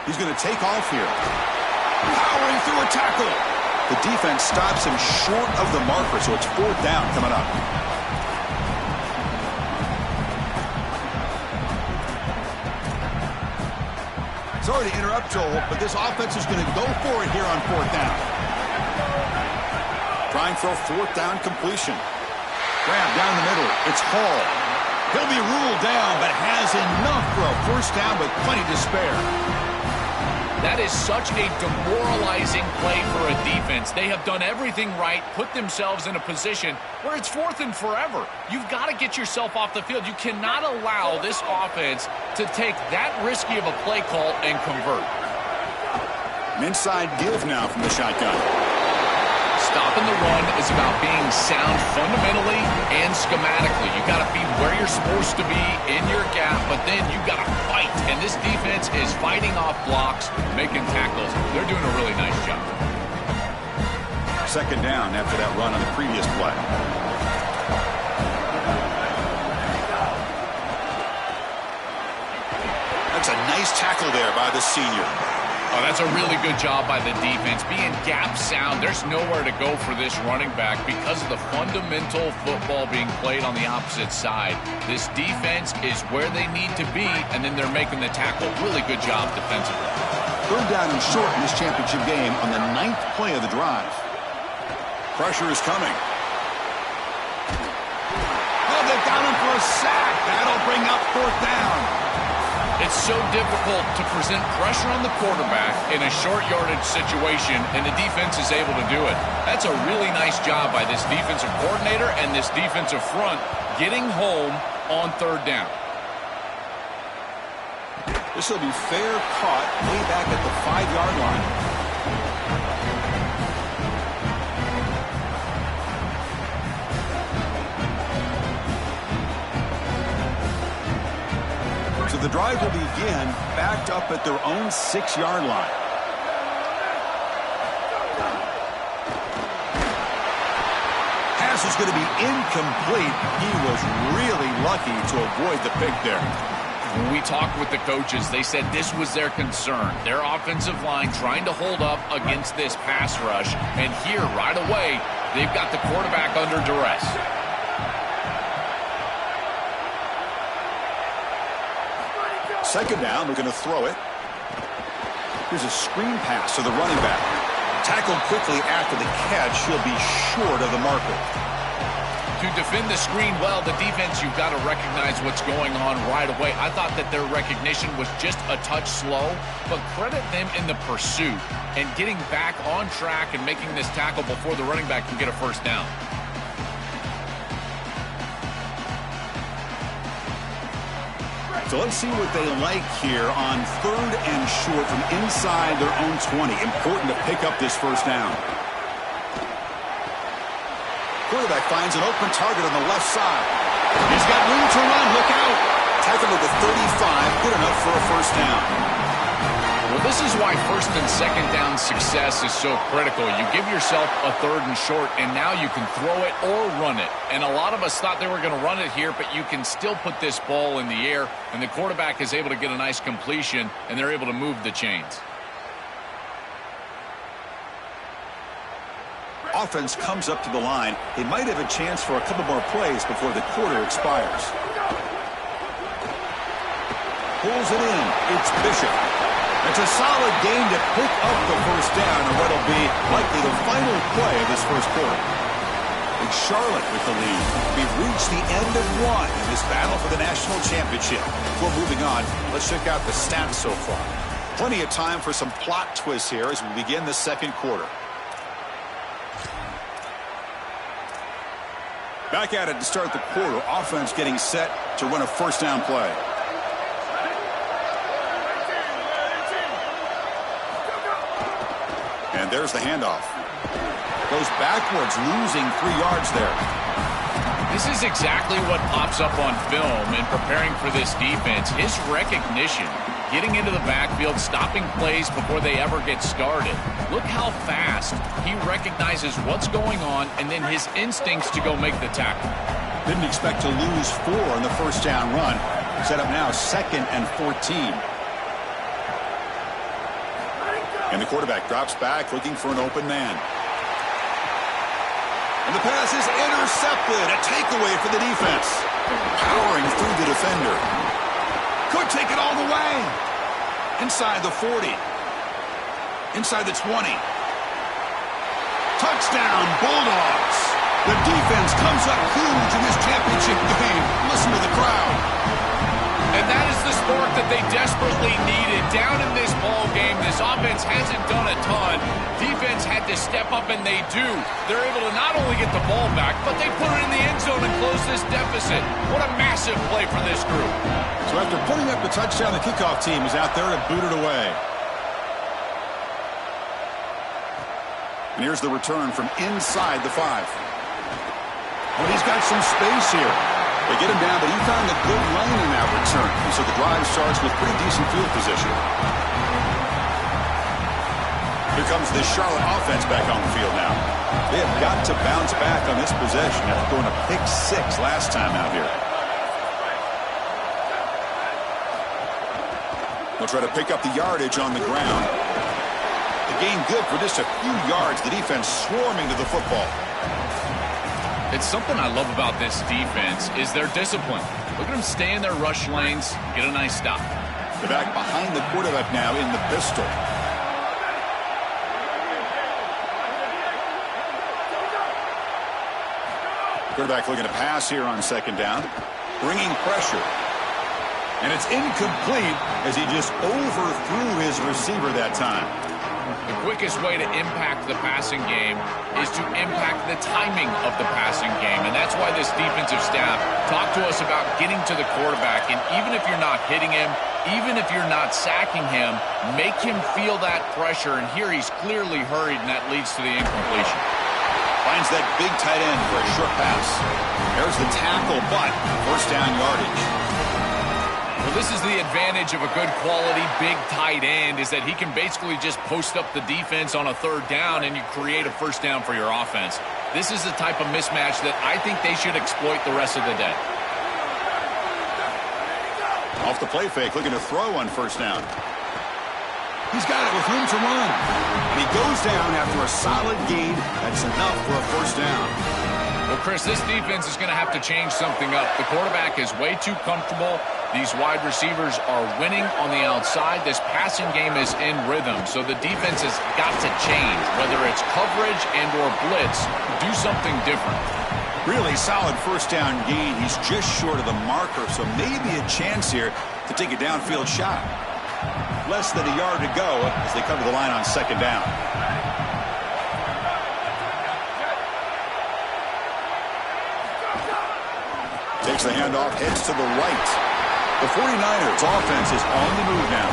He's going to take off here. Powering through a tackle. The defense stops him short of the marker, so it's 4th down coming up. Sorry to interrupt, Joel, but this offense is going to go for it here on 4th down. Trying for a 4th down completion. Grab down the middle. It's Hall. He'll be ruled down, but has enough for a 1st down with plenty to spare. That is such a demoralizing play for a defense. They have done everything right, put themselves in a position where it's 4th and forever. You've got to get yourself off the field. You cannot allow this offense to take that risky of a play call and convert. An inside give now from the shotgun. Stopping the run is about being sound fundamentally and schematically. You got to be where you're supposed to be in your gap, but then you got to fight. And this defense is fighting off blocks, making tackles. They're doing a really nice job. 2nd down after that run on the previous play. That's a nice tackle there by the senior. Oh, that's a really good job by the defense. Being gap sound, there's nowhere to go for this running back because of the fundamental football being played on the opposite side. This defense is where they need to be, and then they're making the tackle. Really good job defensively. 3rd down and short in this championship game on the 9th play of the drive. Pressure is coming. Oh, they've got him for a sack. That'll bring up 4th down. It's so difficult to present pressure on the quarterback in a short yardage situation, and the defense is able to do it. That's a really nice job by this defensive coordinator and this defensive front getting home on 3rd down. This will be fair caught way back at the 5-yard line. So the drive will begin backed up at their own 6-yard line. Pass is going to be incomplete. He was really lucky to avoid the pick there. When we talked with the coaches, they said this was their concern. Their offensive line trying to hold up against this pass rush. And here, right away, they've got the quarterback under duress. 2nd down, we're going to throw it. Here's a screen pass to the running back. Tackled quickly after the catch, he'll be short of the marker. To defend the screen well, the defense, you've got to recognize what's going on right away. I thought that their recognition was just a touch slow, but credit them in the pursuit and getting back on track and making this tackle before the running back can get a first down. So let's see what they like here on 3rd and short from inside their own 20. Important to pick up this first down. Quarterback finds an open target on the left side. He's got room to run. Look out. Tackled at the 35. Good enough for a first down. Well, this is why 1st and 2nd down success is so critical. You give yourself a 3rd and short, and now you can throw it or run it. And a lot of us thought they were going to run it here, but you can still put this ball in the air, and the quarterback is able to get a nice completion, and they're able to move the chains. Offense comes up to the line. They might have a chance for a couple more plays before the quarter expires. Pulls it in. It's Bishop. It's a solid gain to pick up the first down on what will be likely the final play of this first quarter. It's Charlotte with the lead. We've reached the end of one in this battle for the national championship. Before moving on, let's check out the stats so far. Plenty of time for some plot twists here as we begin the second quarter. Back at it to start the quarter. Offense getting set to run a first down play. And there's the handoff. Goes backwards, losing 3 yards there. This is exactly what pops up on film in preparing for this defense. His recognition, getting into the backfield, stopping plays before they ever get started. Look how fast he recognizes what's going on and then his instincts to go make the tackle. Didn't expect to lose 4 on the first down run. Set up now 2nd and 14. And the quarterback drops back looking for an open man. And the pass is intercepted. A takeaway for the defense. Powering through the defender. Could take it all the way. Inside the 40. Inside the 20. Touchdown, Bulldogs. The defense comes up huge in this championship game. Listen to the crowd. And that is the spark that they desperately needed. Down in this ball game, this offense hasn't done a ton. Defense had to step up, and they do. They're able to not only get the ball back, but they put it in the end zone and close this deficit. What a massive play for this group. So after putting up the touchdown, the kickoff team is out there to boot it away. And here's the return from inside the 5. Well, he's got some space here. They get him down, but he found a good lane in that return. And so the drive starts with pretty decent field position. Here comes the Charlotte offense back on the field now. They have got to bounce back on this possession after going a pick 6 last time out here. They'll try to pick up the yardage on the ground. The gain good for just a few yards. The defense swarming to the football. It's something I love about this defense is their discipline. Look at them stay in their rush lanes, get a nice stop. They're back behind the quarterback now in the pistol. Quarterback looking to pass here on 2nd down. Bringing pressure. And it's incomplete as he just overthrew his receiver that time. The quickest way to impact the passing game is to impact the timing of the passing game. And that's why this defensive staff talked to us about getting to the quarterback. And even if you're not hitting him, even if you're not sacking him, make him feel that pressure. And here he's clearly hurried, and that leads to the incompletion. Finds that big tight end for a short pass. There's the tackle, but first down yardage. Well, this is the advantage of a good quality big tight end, is that he can basically just post up the defense on a 3rd down and you create a first down for your offense. This is the type of mismatch that I think they should exploit the rest of the day. Off the play fake, looking to throw on first down. He's got it with room to run. And he goes down after a solid gain. That's enough for a first down. Well, Chris, this defense is going to have to change something up. The quarterback is way too comfortable. These wide receivers are winning on the outside. This passing game is in rhythm, so the defense has got to change. Whether it's coverage and or blitz, do something different. Really solid first down gain. He's just short of the marker, so maybe a chance here to take a downfield shot. Less than a yard to go as they cover the line on second down. Takes the handoff, heads to the right. The 49ers offense is on the move now.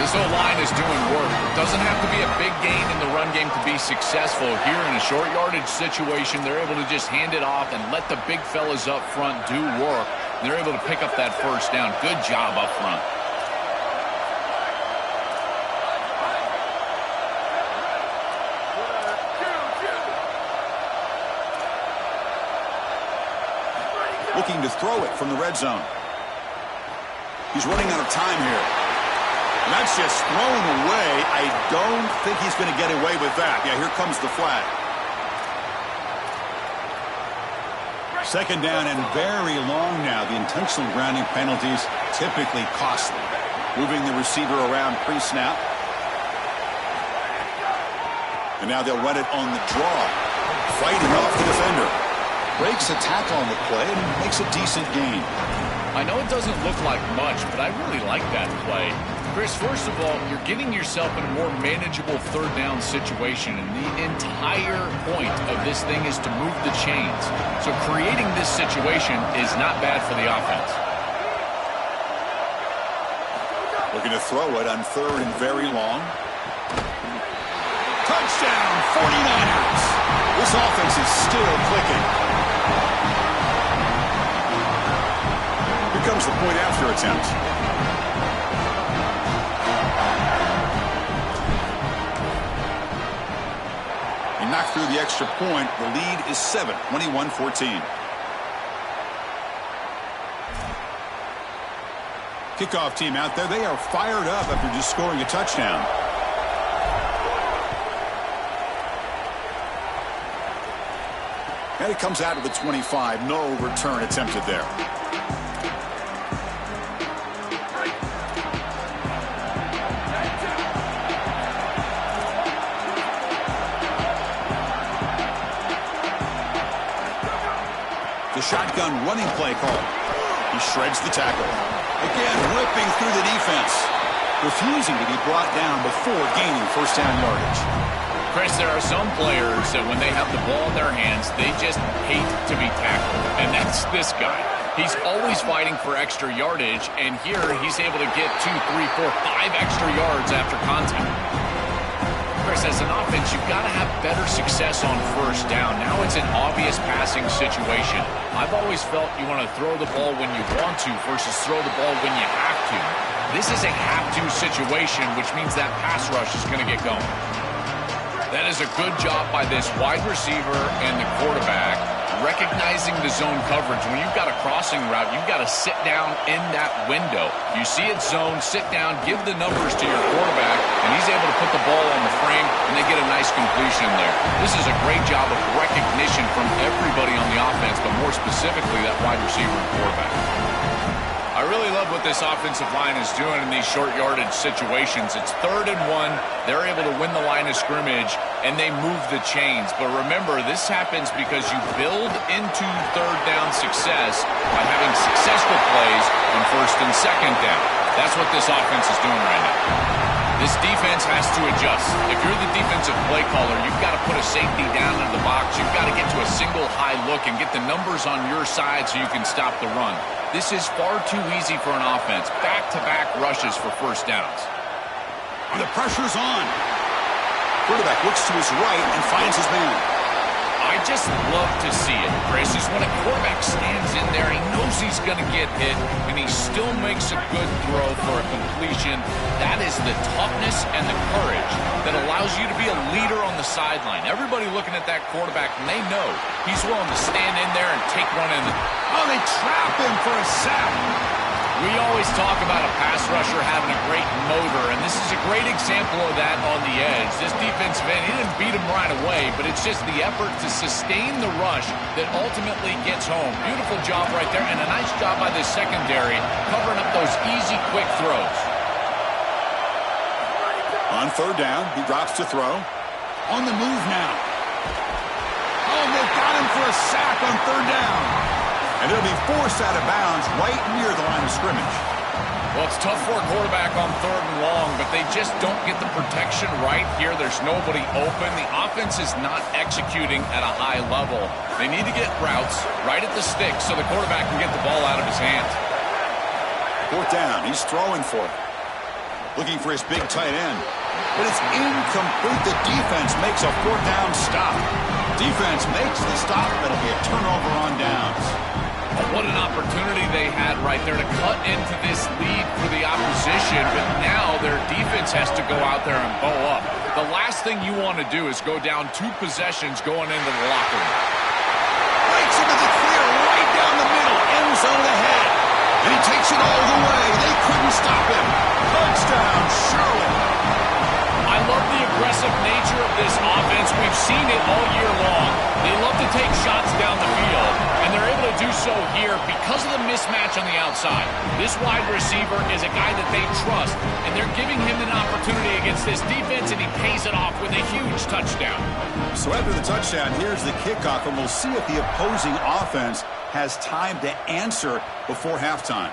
This O-line is doing work. It doesn't have to be a big gain in the run game to be successful. Here in a short yardage situation, they're able to just hand it off and let the big fellas up front do work. They're able to pick up that first down. Good job up front. Looking to throw it from the red zone. He's running out of time here. And that's just thrown away. I don't think he's going to get away with that. Yeah, here comes the flag. Second down and very long now. The intentional grounding penalties typically costly. Moving the receiver around pre-snap. And now they'll run it on the draw. Fighting off the defender. Breaks a tackle on the play and makes a decent gain. I know it doesn't look like much, but I really like that play. Chris, first of all, you're getting yourself in a more manageable third down situation, and the entire point of this thing is to move the chains. So creating this situation is not bad for the offense. Looking to throw it on third and very long. Touchdown, 49ers! This offense is still clicking. Here comes the point after attempt. He knocked through the extra point. The lead is 7, 21-14. Kickoff team out there. They are fired up after just scoring a touchdown. And it comes out of the 25. No return attempted there. The shotgun running play call. He shreds the tackle. Again, ripping through the defense. Refusing to be brought down before gaining first down yardage. Chris, there are some players that when they have the ball in their hands, they just hate to be tackled. And that's this guy. He's always fighting for extra yardage, and here he's able to get 2, 3, 4, 5 extra yards after contact. Chris, as an offense, you've got to have better success on first down. Now it's an obvious passing situation. I've always felt you want to throw the ball when you want to versus throw the ball when you have to. This is a have-to situation, which means that pass rush is going to get going. That is a good job by this wide receiver and the quarterback recognizing the zone coverage. When you've got a crossing route, you've got to sit down in that window. You see it zone, sit down, give the numbers to your quarterback, and he's able to put the ball on the frame, and they get a nice completion there. This is a great job of recognition from everybody on the offense, but more specifically that wide receiver and quarterback. I really love what this offensive line is doing in these short yardage situations. It's 3rd and 1. They're able to win the line of scrimmage, and they move the chains. But remember, this happens because you build into third down success by having successful plays on first and second down. That's what this offense is doing right now. This defense has to adjust. If you're the defensive play caller, you've got to put a safety down in the box. You've got to get to a single high look and get the numbers on your side so you can stop the run. This is far too easy for an offense. Back-to-back rushes for first downs. The pressure's on. Quarterback looks to his right and finds his man. I just love to see it, Chris, is when a quarterback stands in there, he knows he's going to get hit, and he still makes a good throw for a completion. That is the toughness and the courage that allows you to be a leader on the sideline. Everybody looking at that quarterback, and they know he's willing to stand in there and take one in. Oh, they trap him for a sack. We always talk about a pass rusher having a great motor, and this is a great example of that on the edge. This defensive end, he didn't beat him right away, but it's just the effort to sustain the rush that ultimately gets home. Beautiful job right there, and a nice job by the secondary covering up those easy, quick throws. On third down, he drops to throw. On the move now. Oh, they've got him for a sack on third down. And it'll be forced out of bounds right near the line of scrimmage. Well, it's tough for a quarterback on third and long, but they just don't get the protection right here. There's nobody open. The offense is not executing at a high level. They need to get routes right at the stick so the quarterback can get the ball out of his hands. Fourth down, he's throwing for it. Looking for his big tight end. But it's incomplete. The defense makes a fourth down stop. Defense makes the stop. It'll be a turnover on downs. What an opportunity they had right there to cut into this lead for the opposition, but now their defense has to go out there and bow up. The last thing you want to do is go down 2 possessions going into the locker room. Breaks into the clear right down the middle, end zone ahead. And he takes it all the way. They couldn't stop him. Touchdown, Charlotte. I love the aggressive nature of this offense. We've seen it all year long. They love to take shots down the field, and they're able to do so here because of the mismatch on the outside. This wide receiver is a guy that they trust, and they're giving him an opportunity against this defense, and he pays it off with a huge touchdown. So after the touchdown, here's the kickoff, and we'll see if the opposing offense has time to answer before halftime.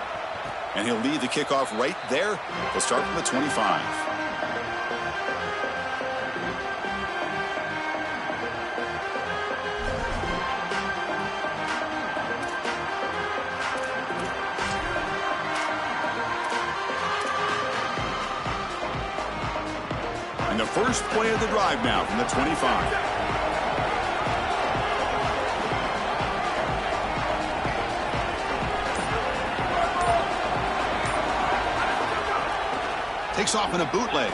And he'll lead the kickoff right there. He'll start from the 25. And the first play of the drive now from the 25. Takes off in a bootleg.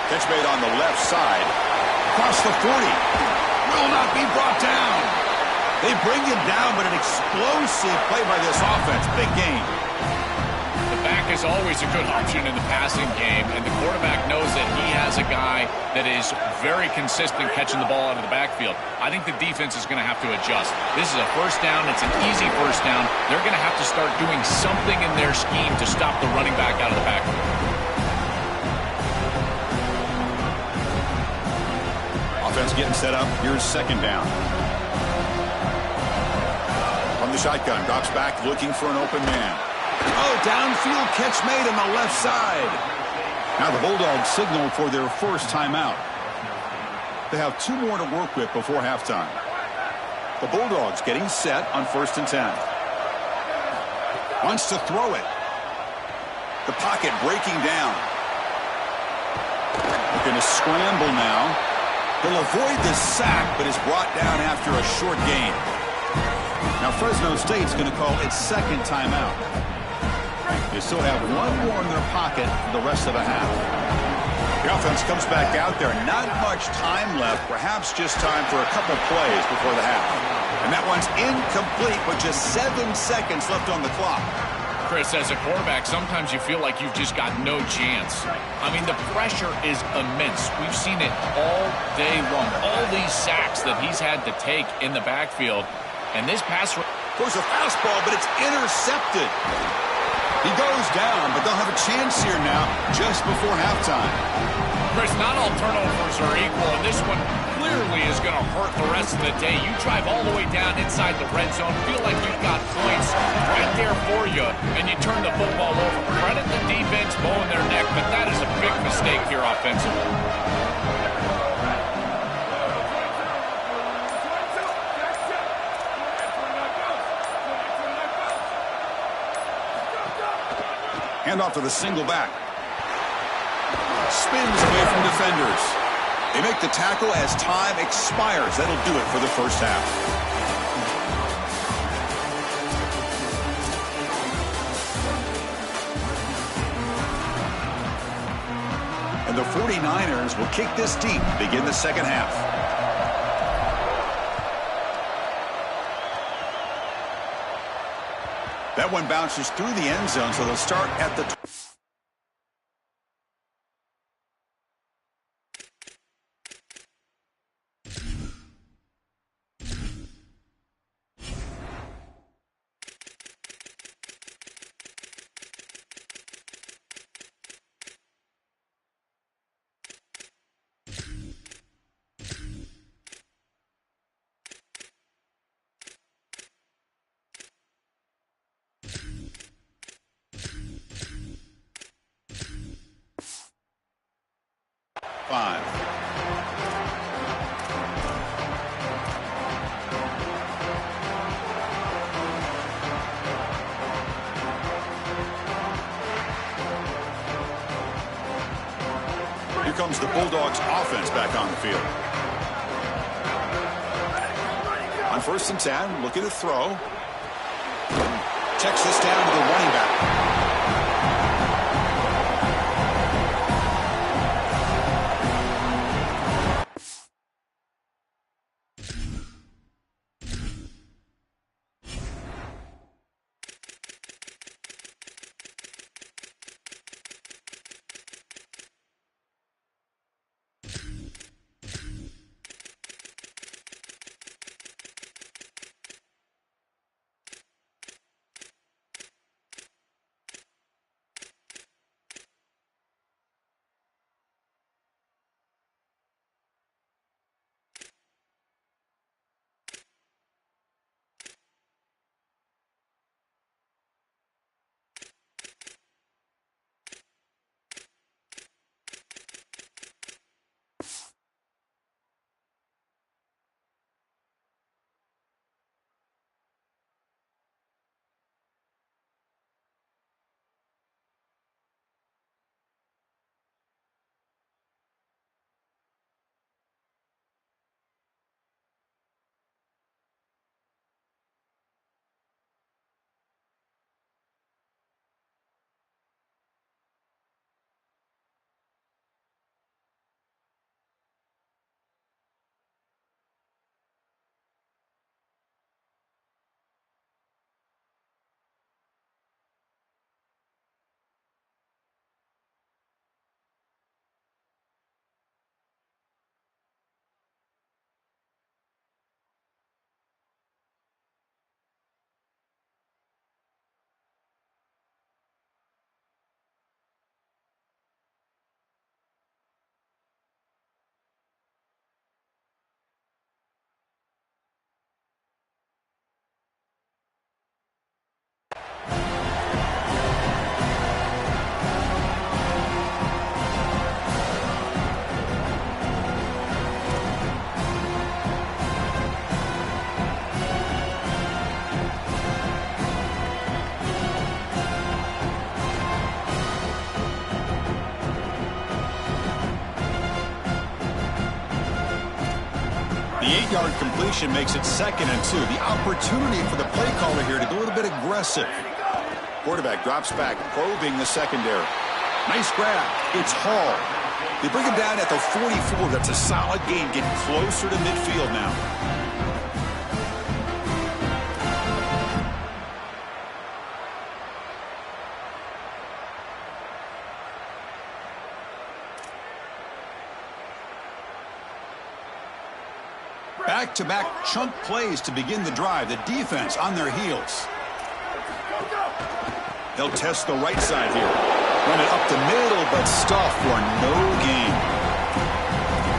Catch made on the left side. Across the 40. Will not be brought down. They bring him down, but an explosive play by this offense. Big game. The back is always a good option in the passing game, and the quarterback knows that he has a guy that is very consistent catching the ball out of the backfield. I think the defense is going to have to adjust. This is a first down. It's an easy first down. They're going to have to start doing something in their scheme to stop the running back out of the backfield. Offense getting set up. Here's second down. From the shotgun, drops back looking for an open man. Oh, downfield catch made on the left side. Now the Bulldogs signal for their first timeout. They have 2 more to work with before halftime. The Bulldogs getting set on 1st and 10. Wants to throw it. The pocket breaking down. Looking to scramble now. He'll avoid the sack, but is brought down after a short gain. Now Fresno State's going to call its second timeout. They still have 1 more in their pocket for the rest of the half. The offense comes back out there. Not much time left. Perhaps just time for a couple plays before the half. And that one's incomplete with just 7 seconds left on the clock. Chris, as a quarterback, sometimes you feel like you've just got no chance. I mean, the pressure is immense. We've seen it all day long. All these sacks that he's had to take in the backfield. And this pass... Goes a fastball, but it's intercepted. He goes down, but they'll have a chance here now just before halftime. Chris, not all turnovers are equal, and this one clearly is going to hurt the rest of the day. You drive all the way down inside the red zone, feel like you've got points right there for you, and you turn the football over. Credit the defense mowing their neck, but that is a big mistake here offensively. Hand off to the single back. Spins away from defenders. They make the tackle as time expires. That'll do it for the first half. And the 49ers will kick this deep to begin the second half. That one bounces through the end zone, so they'll start at the 5. Here comes the Bulldogs offense back on the field. On 1st and 10, looking to throw. Checks this down to the running back. The 8-yard completion makes it 2nd and 2. The opportunity for the play caller here to go a little bit aggressive. Quarterback drops back, probing the secondary. Nice grab. It's Hall. They bring him down at the 44. That's a solid gain, getting closer to midfield now. Back-to-back chunk plays to begin the drive. The defense on their heels. They'll test the right side here. Run it up the middle, but stuff for no gain.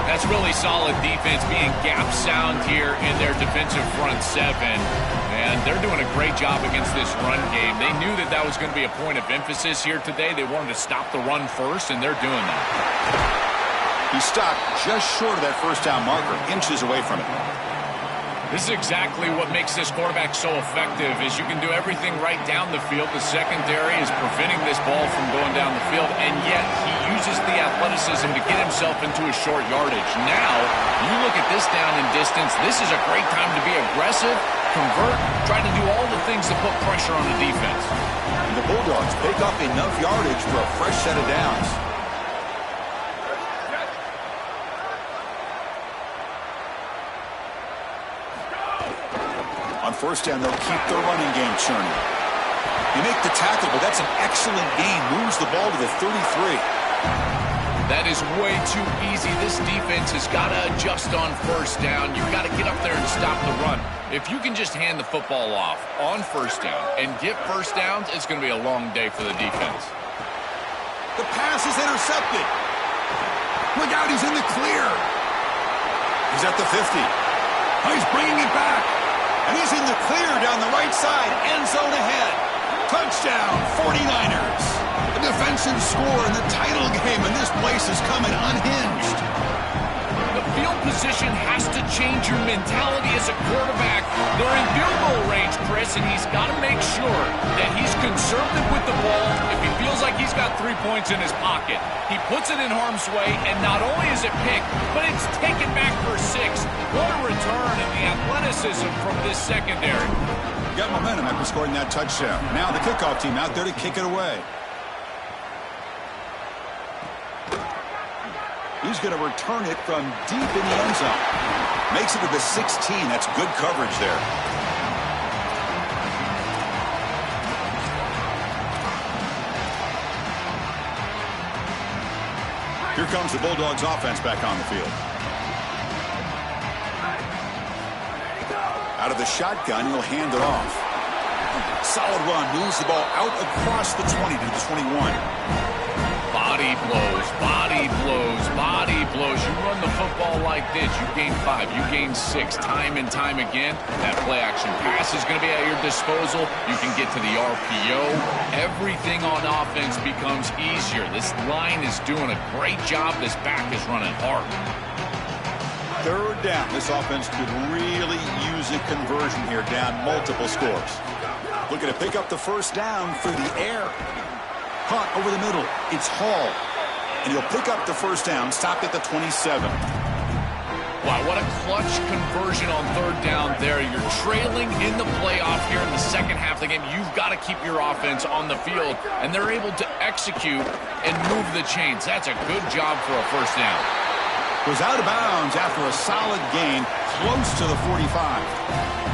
That's really solid defense, being gap sound here in their defensive front 7. And they're doing a great job against this run game. They knew that that was going to be a point of emphasis here today. They wanted to stop the run first, and they're doing that. He stopped just short of that first down marker, inches away from it. This is exactly what makes this quarterback so effective, is you can do everything right down the field. The secondary is preventing this ball from going down the field, and yet he uses the athleticism to get himself into a short yardage. Now, you look at this down and distance, this is a great time to be aggressive, convert, try to do all the things to put pressure on the defense. And the Bulldogs pick up enough yardage for a fresh set of downs. On 1st down, they'll keep the running game churning. You make the tackle, but that's an excellent gain. Moves the ball to the 33. That is way too easy. This defense has got to adjust on first down. You've got to get up there and stop the run. If you can just hand the football off on first down and get first downs, it's going to be a long day for the defense. The pass is intercepted. Look out, he's in the clear. He's at the 50. Oh, he's bringing it back. And he's in the clear down the right side. End zone ahead. Touchdown, 49ers. A defensive score in the title game, and this place is coming unhinged. The field position has to change your mentality as a quarterback. They're in field goal range, Chris, and he's got to make sure that he's conservative with the ball. If he feels like he's got 3 points in his pocket, he puts it in harm's way, and not only is it picked, but it's taken back for 6. What a return in the athleticism from this secondary. Got momentum after scoring that touchdown. Now the kickoff team out there to kick it away. He's going to return it from deep in the end zone. Makes it to the 16. That's good coverage there. Here comes the Bulldogs offense back on the field. Out of the shotgun, he'll hand it off. Solid run. Moves the ball out across the 20 to the 21. Body blows, body blows, body blows. You run the football like this, you gain 5, you gain 6, time and time again. That play-action pass is going to be at your disposal. You can get to the RPO. Everything on offense becomes easier. This line is doing a great job. This back is running hard. Third down. This offense could really use a conversion here, down multiple scores. Looking to pick up the first down through the air. Punt over the middle. It's Hall. And he'll pick up the first down, stopped at the 27. Wow, what a clutch conversion on third down there. You're trailing in the playoff here in the second half of the game. You've got to keep your offense on the field, and they're able to execute and move the chains. That's a good job for a first down. Was out of bounds after a solid gain, close to the 45.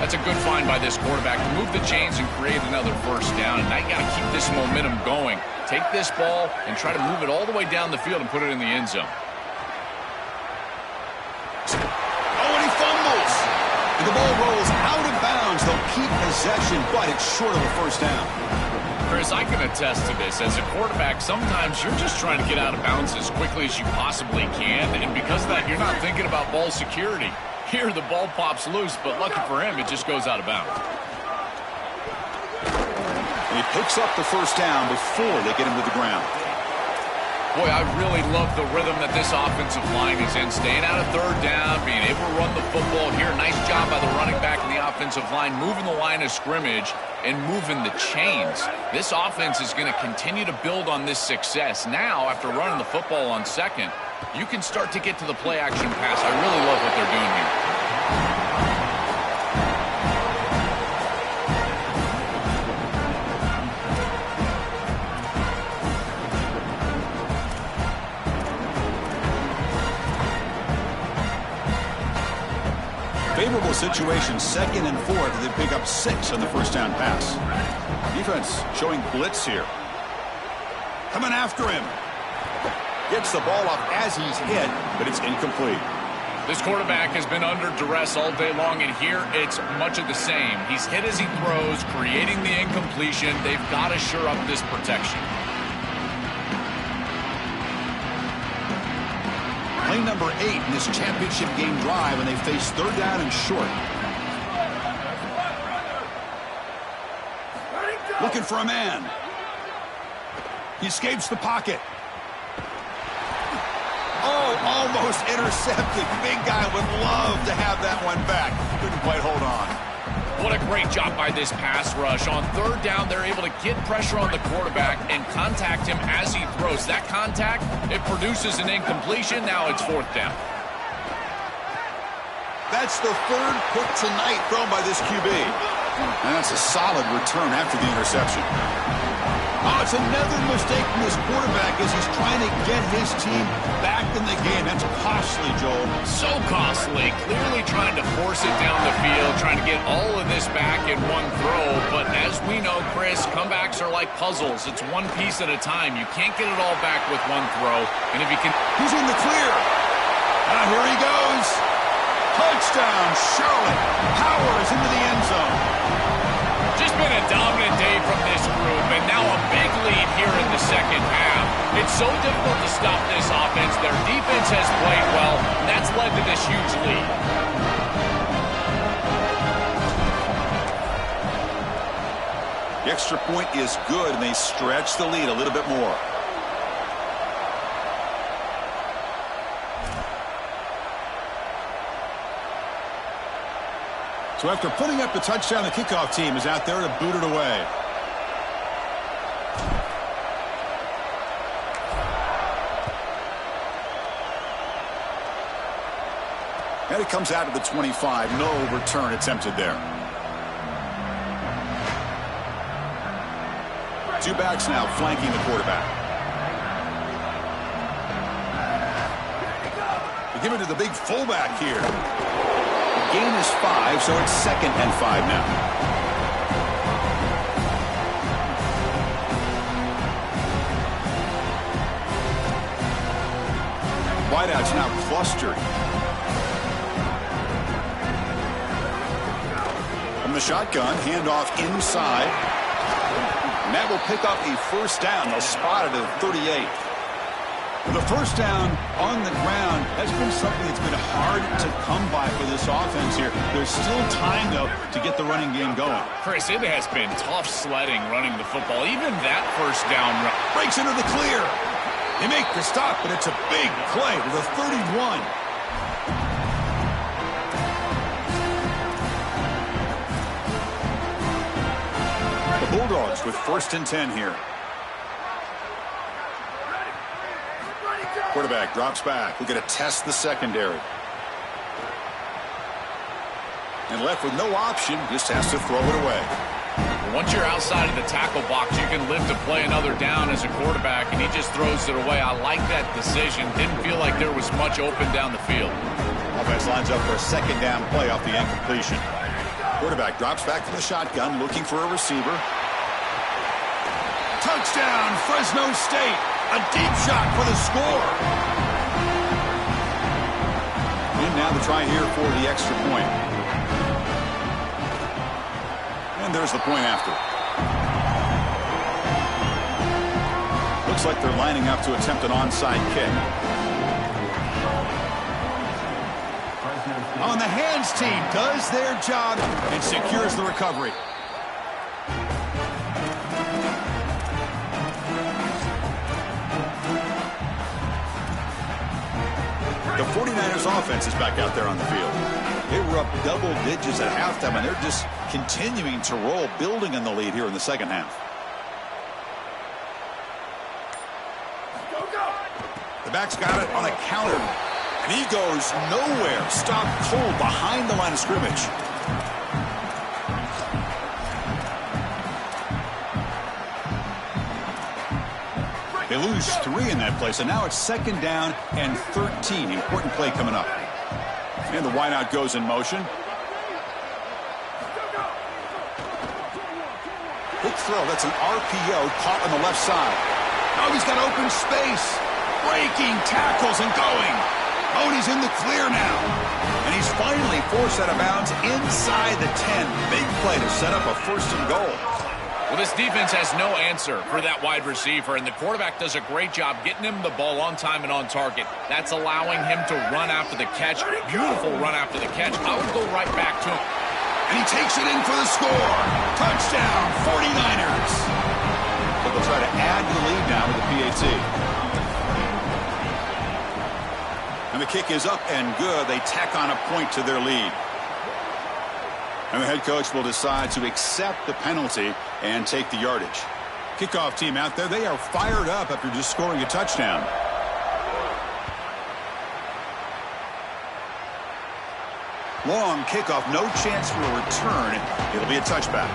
That's a good find by this quarterback to move the chains and create another first down. And now you got to keep this momentum going. Take this ball and try to move it all the way down the field and put it in the end zone. Oh, and he fumbles. And the ball rolls out of bounds. They'll keep possession, but it's short of a first down. Chris, I can attest to this. As a quarterback, sometimes you're just trying to get out of bounds as quickly as you possibly can. And because of that, you're not thinking about ball security. Here, the ball pops loose, but lucky for him, it just goes out of bounds. And he picks up the first down before they get him to the ground. Boy, I really love the rhythm that this offensive line is in. Staying out of third down, being able to run the football here. Nice job by the running back and the offensive line, moving the line of scrimmage and moving the chains. This offense is going to continue to build on this success. Now, after running the football on second, you can start to get to the play-action pass. I really love what they're doing here. Favorable situation, 2nd and 4. They pick up 6 on the first down pass. Defense showing blitz here. Coming after him. Gets the ball up as he's hit, but it's incomplete. This quarterback has been under duress all day long, and here it's much of the same. He's hit as he throws, creating the incompletion. They've got to shore up this protection. Play number 8 in this championship game drive, and they face third down and short. Looking for a man. He escapes the pocket. Oh, almost intercepted. Big guy would love to have that one back. Couldn't quite hold on. What a great job by this pass rush. On third down, they're able to get pressure on the quarterback and contact him as he throws. That contact, it produces an incompletion. Now it's fourth down. That's the third pick tonight thrown by this QB. And that's a solid return after the interception. Oh, it's another mistake from this quarterback as he's trying to get his team back in the game. That's costly, Joel. So costly. Clearly trying to force it down the field, trying to get all of this back in one throw. But as we know, Chris, comebacks are like puzzles. It's one piece at a time. You can't get it all back with one throw. And if you can... He's in the clear. Now here he goes. Touchdown, Charlotte. Powers into the end zone. Just been a dominant day from this group, and now a big lead here in the second half. It's so difficult to stop this offense. Their defense has played well, and that's led to this huge lead. The extra point is good, and they stretch the lead a little bit more. So after putting up the touchdown, the kickoff team is out there to boot it away. And it comes out of the 25. No return attempted there. Two backs now flanking the quarterback. They give it to the big fullback here. The gain is 5, so it's 2nd and 5 now. Wideouts now clustered. From the shotgun, handoff inside. And that will pick up a first down. They'll spot it at 38. The first down on the ground has been something that's been hard to come by for this offense here. There's still time, though, to get the running game going. Chris, it has been tough sledding running the football. Even that first down run. Breaks into the clear. They make the stop, but it's a big play to the 31. The Bulldogs with 1st and 10 here. Quarterback drops back. We're going to test the secondary. And left with no option, just has to throw it away. Once you're outside of the tackle box, you can live to play another down as a quarterback, and he just throws it away. I like that decision. Didn't feel like there was much open down the field. Offense lines up for a 2nd down play off the incompletion. Quarterback drops back from the shotgun, looking for a receiver. Touchdown, Fresno State. A deep shot for the score. And now the try here for the extra point. And there's the point after. Looks like they're lining up to attempt an onside kick. On the hands team does their job and secures the recovery. The 49ers offense is back out there on the field. They were up double digits at halftime, and they're just continuing to roll, building on the lead here in the second half. The back's got it on a counter, and he goes nowhere. Stopped cold behind the line of scrimmage. They lose 3 in that play, so now it's 2nd down and 13. Important play coming up. And the wideout goes in motion. Quick throw. That's an RPO caught on the left side. Now he's got open space. Breaking tackles and going. Oh, and he's in the clear now. And he's finally forced out of bounds inside the 10. Big play to set up a 1st and goal. Well, this defense has no answer for that wide receiver, and the quarterback does a great job getting him the ball on time and on target. That's allowing him to run after the catch. Beautiful run after the catch. I would go right back to him. And he takes it in for the score. Touchdown, 49ers. But they'll try to add to the lead now with the PAT. And the kick is up and good. They tack on a point to their lead. And the head coach will decide to accept the penalty and take the yardage. Kickoff team out there, they are fired up after just scoring a touchdown. Long kickoff, no chance for a return. It'll be a touchback.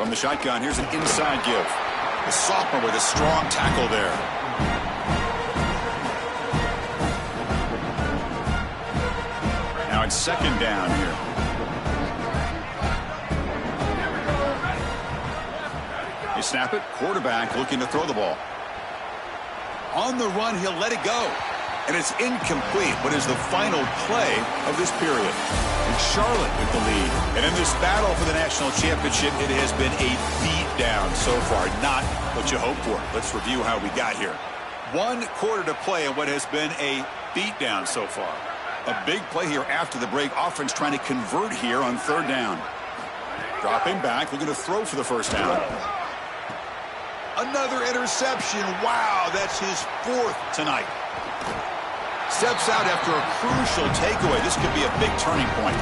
From the shotgun, here's an inside give. The sophomore with a strong tackle there. Now it's second down here. They snap it. Quarterback looking to throw the ball. On the run, he'll let it go. And it's incomplete, but is the final play of this period. And Charlotte with the lead. And in this battle for the national championship, it has been a beatdown so far. Not what you hoped for. Let's review how we got here. 1 quarter to play in what has been a beatdown so far. A big play here after the break. Offense trying to convert here on third down. Dropping back, looking to throw for the first down. Another interception. Wow, that's his 4th tonight. Steps out after a crucial takeaway. This could be a big turning point.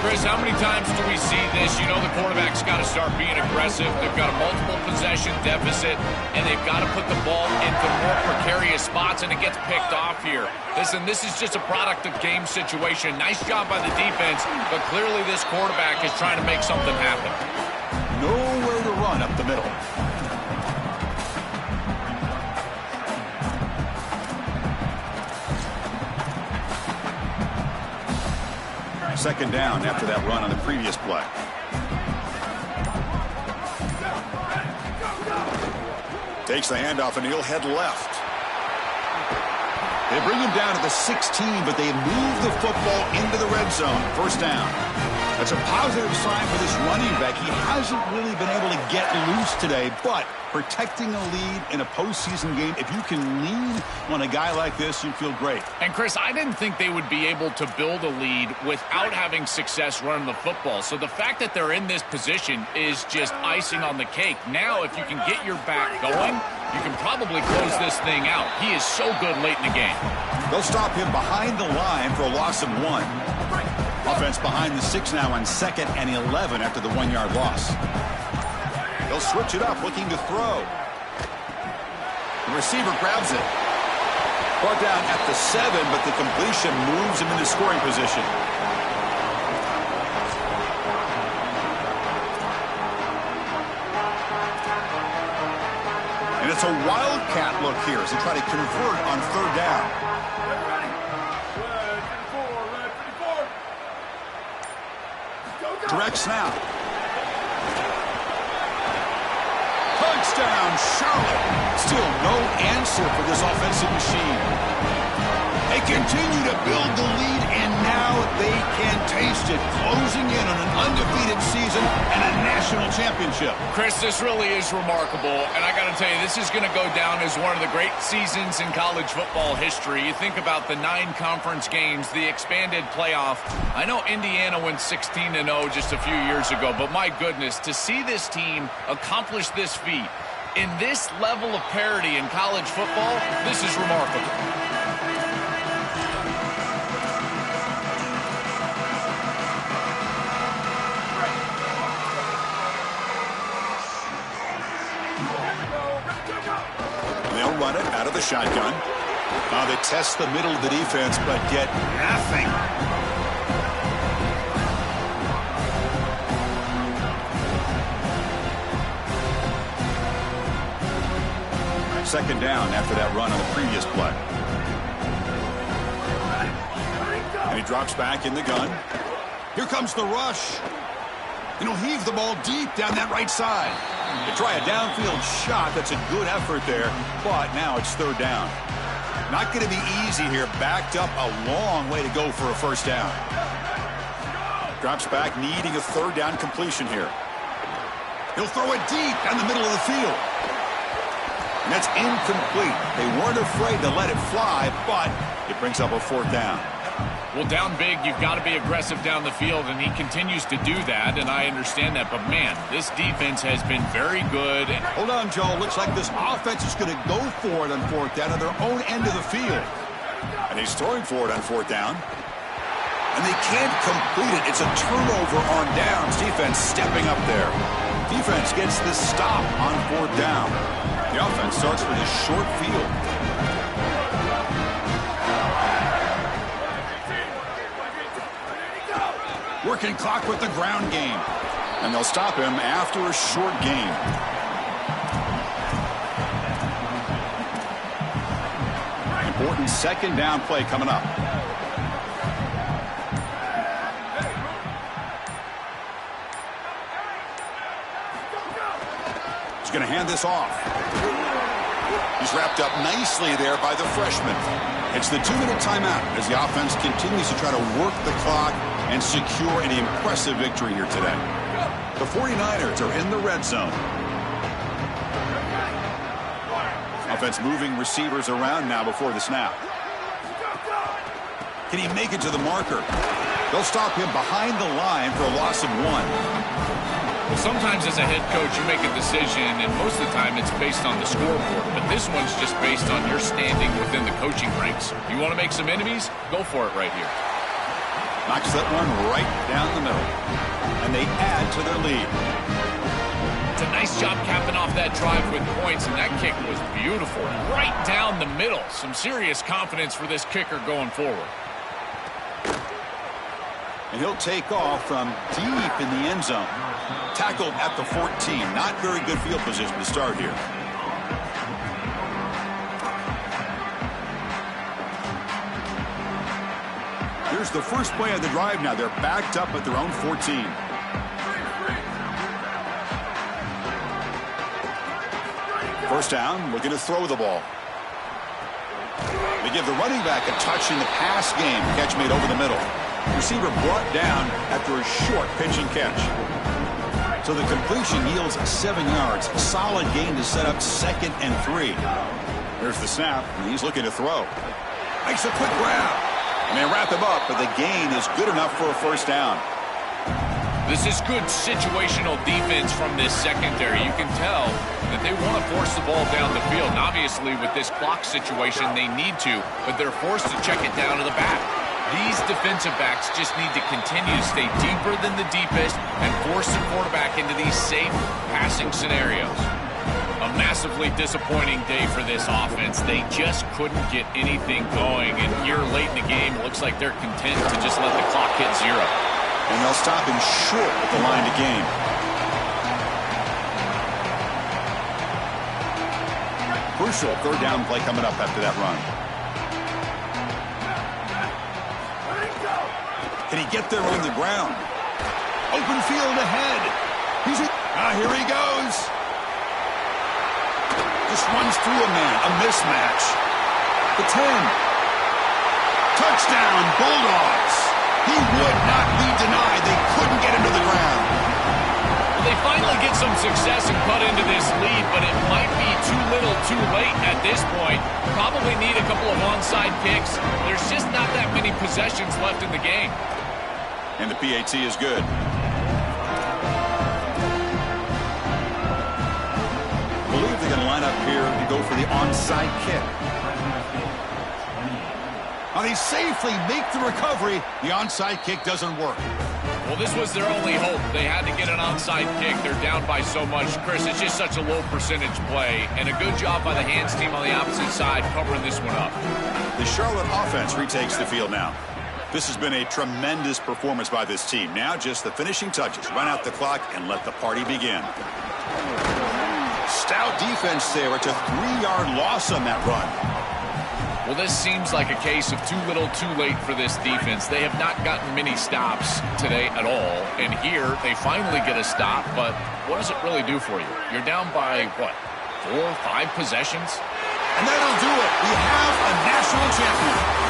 Chris, how many times do we see this? You know the quarterback's got to start being aggressive. They've got a multiple possession deficit, and they've got to put the ball into more precarious spots, and it gets picked off here. Listen, this is just a product of game situation. Nice job by the defense, but clearly this quarterback is trying to make something happen. Nowhere to run up the middle. Second down after that run on the previous play. Takes the handoff and he'll head left. They bring him down to the 16, but they move the football into the red zone. First down. That's a positive sign for this running back. He hasn't really been able to get loose today, but protecting a lead in a postseason game, if you can lean on a guy like this, you feel great. And, Chris, I didn't think they would be able to build a lead without having success running the football. So the fact that they're in this position is just icing on the cake. Now, if you can get your back going, you can probably close this thing out. He is so good late in the game. They'll stop him behind the line for a loss of 1. Offense behind the 6 now on 2nd and 11 after the 1-yard loss. They'll switch it up, looking to throw. The receiver grabs it. Brought down at the 7, but the completion moves him into scoring position. And it's a wildcat look here as they try to convert on third down. Direct snap. Touchdown, Charlotte. Still no answer for this offensive machine. They continue to build the lead, and now they can taste it, closing in on an undefeated season and a national championship. Chris, this really is remarkable, and I got to tell you, this is going to go down as one of the great seasons in college football history. You think about the 9 conference games, the expanded playoff. I know Indiana went 16-0 just a few years ago, but my goodness, to see this team accomplish this feat in this level of parity in college football, this is remarkable. They'll run it out of the shotgun. Now they test the middle of the defense, but get nothing. Second down after that run on the previous play. And he drops back in the gun. Here comes the rush. And he'll heave the ball deep down that right side. They try a downfield shot. That's a good effort there, but now it's third down. Not going to be easy here. Backed up a long way to go for a first down. Drops back, needing a third down completion here. He'll throw it deep down the middle of the field. And that's incomplete. They weren't afraid to let it fly, but it brings up a fourth down. Well, down big, you've got to be aggressive down the field, and he continues to do that, and I understand that. But, man, this defense has been very good. And hold on, Joe. Looks like this offense is going to go for it on fourth down on their own end of the field. And he's throwing for it on fourth down. And they can't complete it. It's a turnover on downs. Defense stepping up there. Defense gets the stop on fourth down. The offense starts with a short field. Working clock with the ground game. And they'll stop him after a short gain. Important second down play coming up. He's going to hand this off. He's wrapped up nicely there by the freshman. It's the 2-minute timeout as the offense continues to try to work the clock and secure an impressive victory here today. The 49ers are in the red zone. Offense moving receivers around now before the snap. Can he make it to the marker? They'll stop him behind the line for a loss of 1. Well, sometimes as a head coach, you make a decision, and most of the time it's based on the scoreboard. But this one's just based on your standing within the coaching ranks. You want to make some enemies? Go for it right here. Knocks that one right down the middle. And they add to their lead. It's a nice job capping off that drive with points, and that kick was beautiful. Right down the middle. Some serious confidence for this kicker going forward. And he'll take off from deep in the end zone. Tackled at the 14. Not very good field position to start here. Here's the first play of the drive now. They're backed up at their own 14. First down, looking to throw the ball. They give the running back a touch in the pass game. Catch made over the middle. Receiver brought down after a short pitch and catch. So the completion yields 7 yards. Solid gain to set up 2nd and 3. There's the snap, and he's looking to throw. Makes a quick grab. And they wrap him up, but the gain is good enough for a first down. This is good situational defense from this secondary. You can tell that they want to force the ball down the field. And obviously, with this clock situation, they need to, but they're forced to check it down to the back. These defensive backs just need to continue to stay deeper than the deepest and force the quarterback into these safe passing scenarios. A massively disappointing day for this offense. They just couldn't get anything going. And here late in the game, it looks like they're content to just let the clock hit 0. And they'll stop him short at the line to gain. Crucial third down play coming up after that run. Can he get there on the ground? Open field ahead. Here he goes. Just runs through a man. A mismatch. The 10. Touchdown, Bulldogs. He would not be denied. They couldn't get him to the ground. Well, they finally get some success and cut into this lead, but it might be too little too late at this point. Probably need a couple of onside kicks. There's just not that many possessions left in the game. And the PAT is good. I believe they're going to line up here to go for the onside kick. Now they safely make the recovery. The onside kick doesn't work. Well, this was their only hope. They had to get an onside kick. They're down by so much. Chris, it's just such a low percentage play. And a good job by the hands team on the opposite side covering this one up. The Charlotte offense retakes the field now. This has been a tremendous performance by this team. Now just the finishing touches. Run out the clock and let the party begin. Stout defense there. It's a 3-yard loss on that run. Well, this seems like a case of too little too late for this defense. They have not gotten many stops today at all. And here they finally get a stop. But what does it really do for you? You're down by, what, 4 or 5 possessions? And that'll do it. We have a national champion.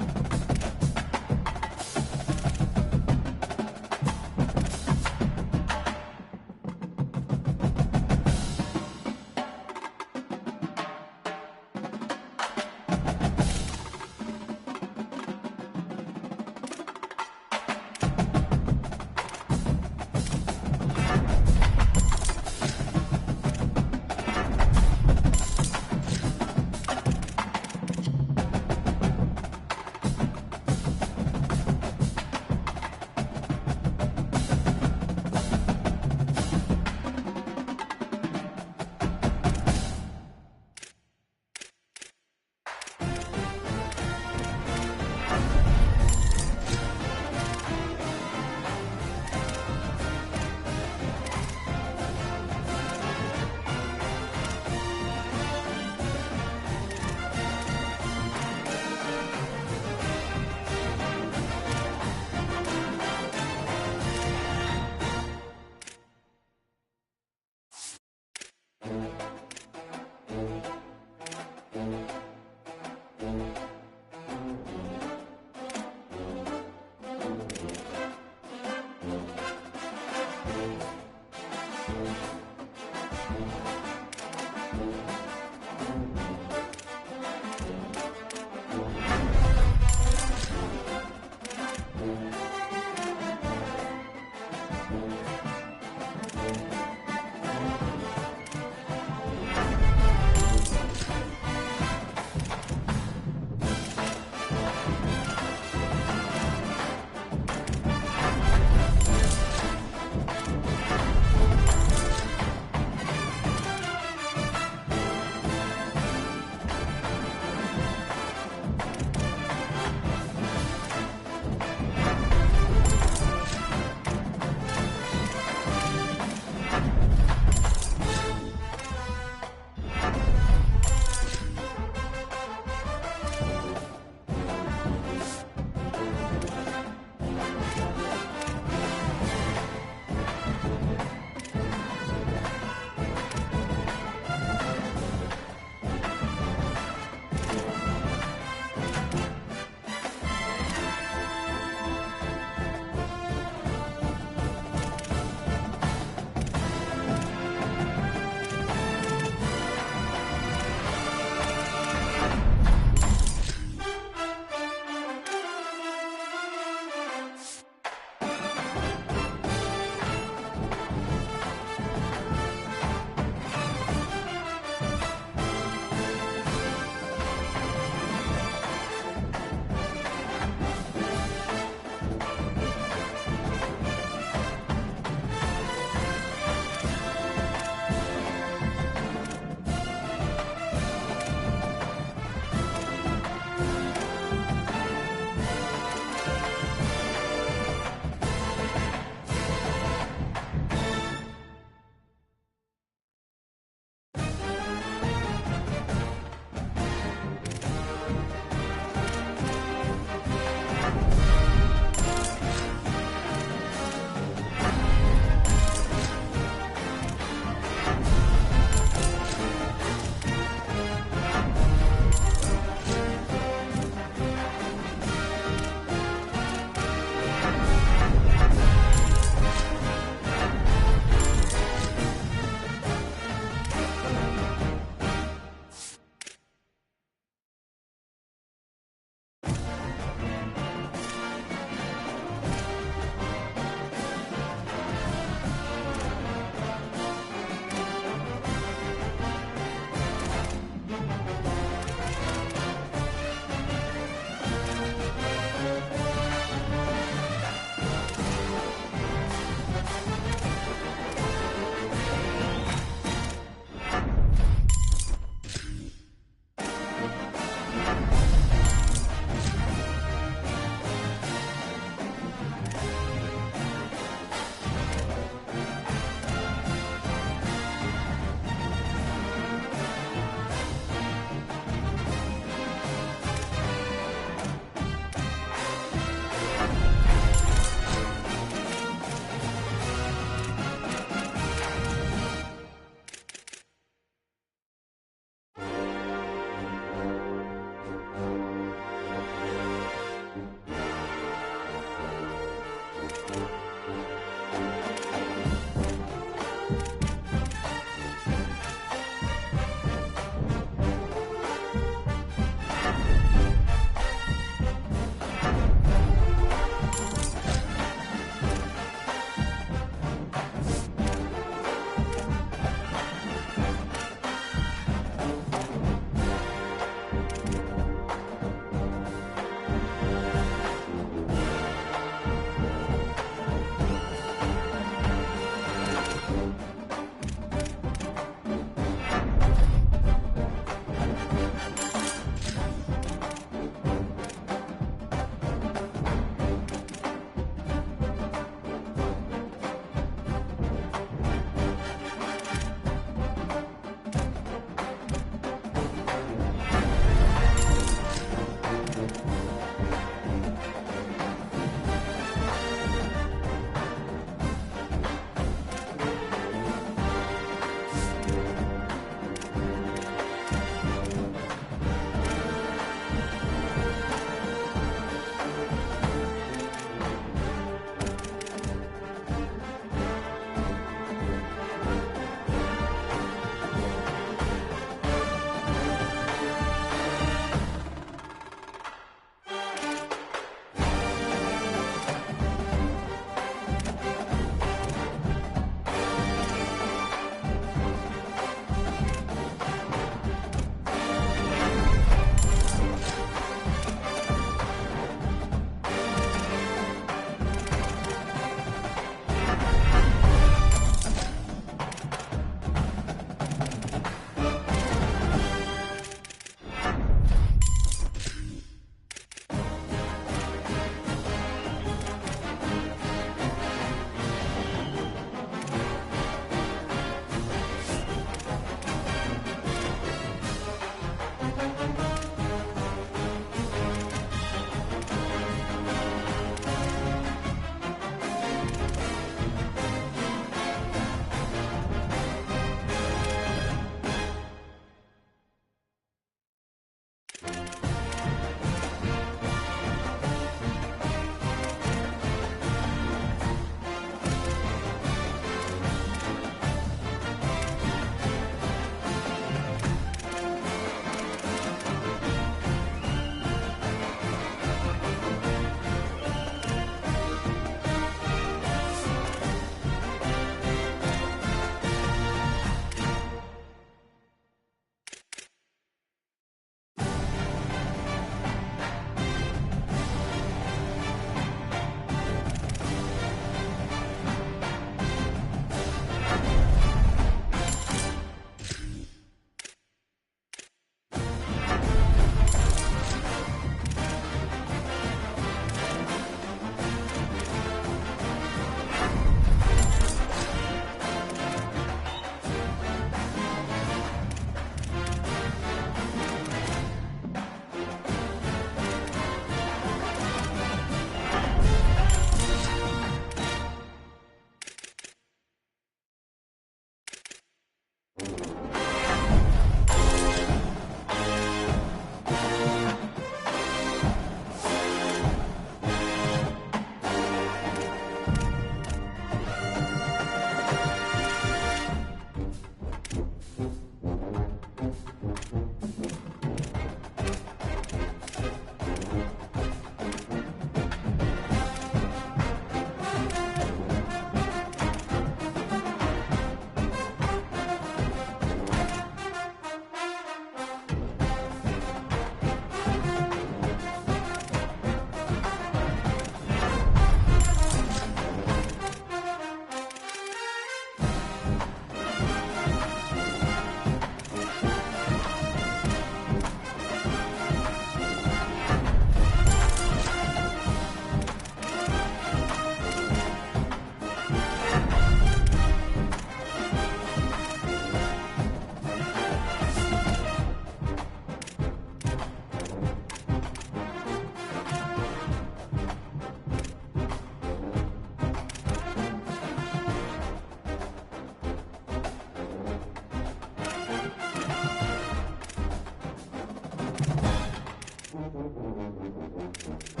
it.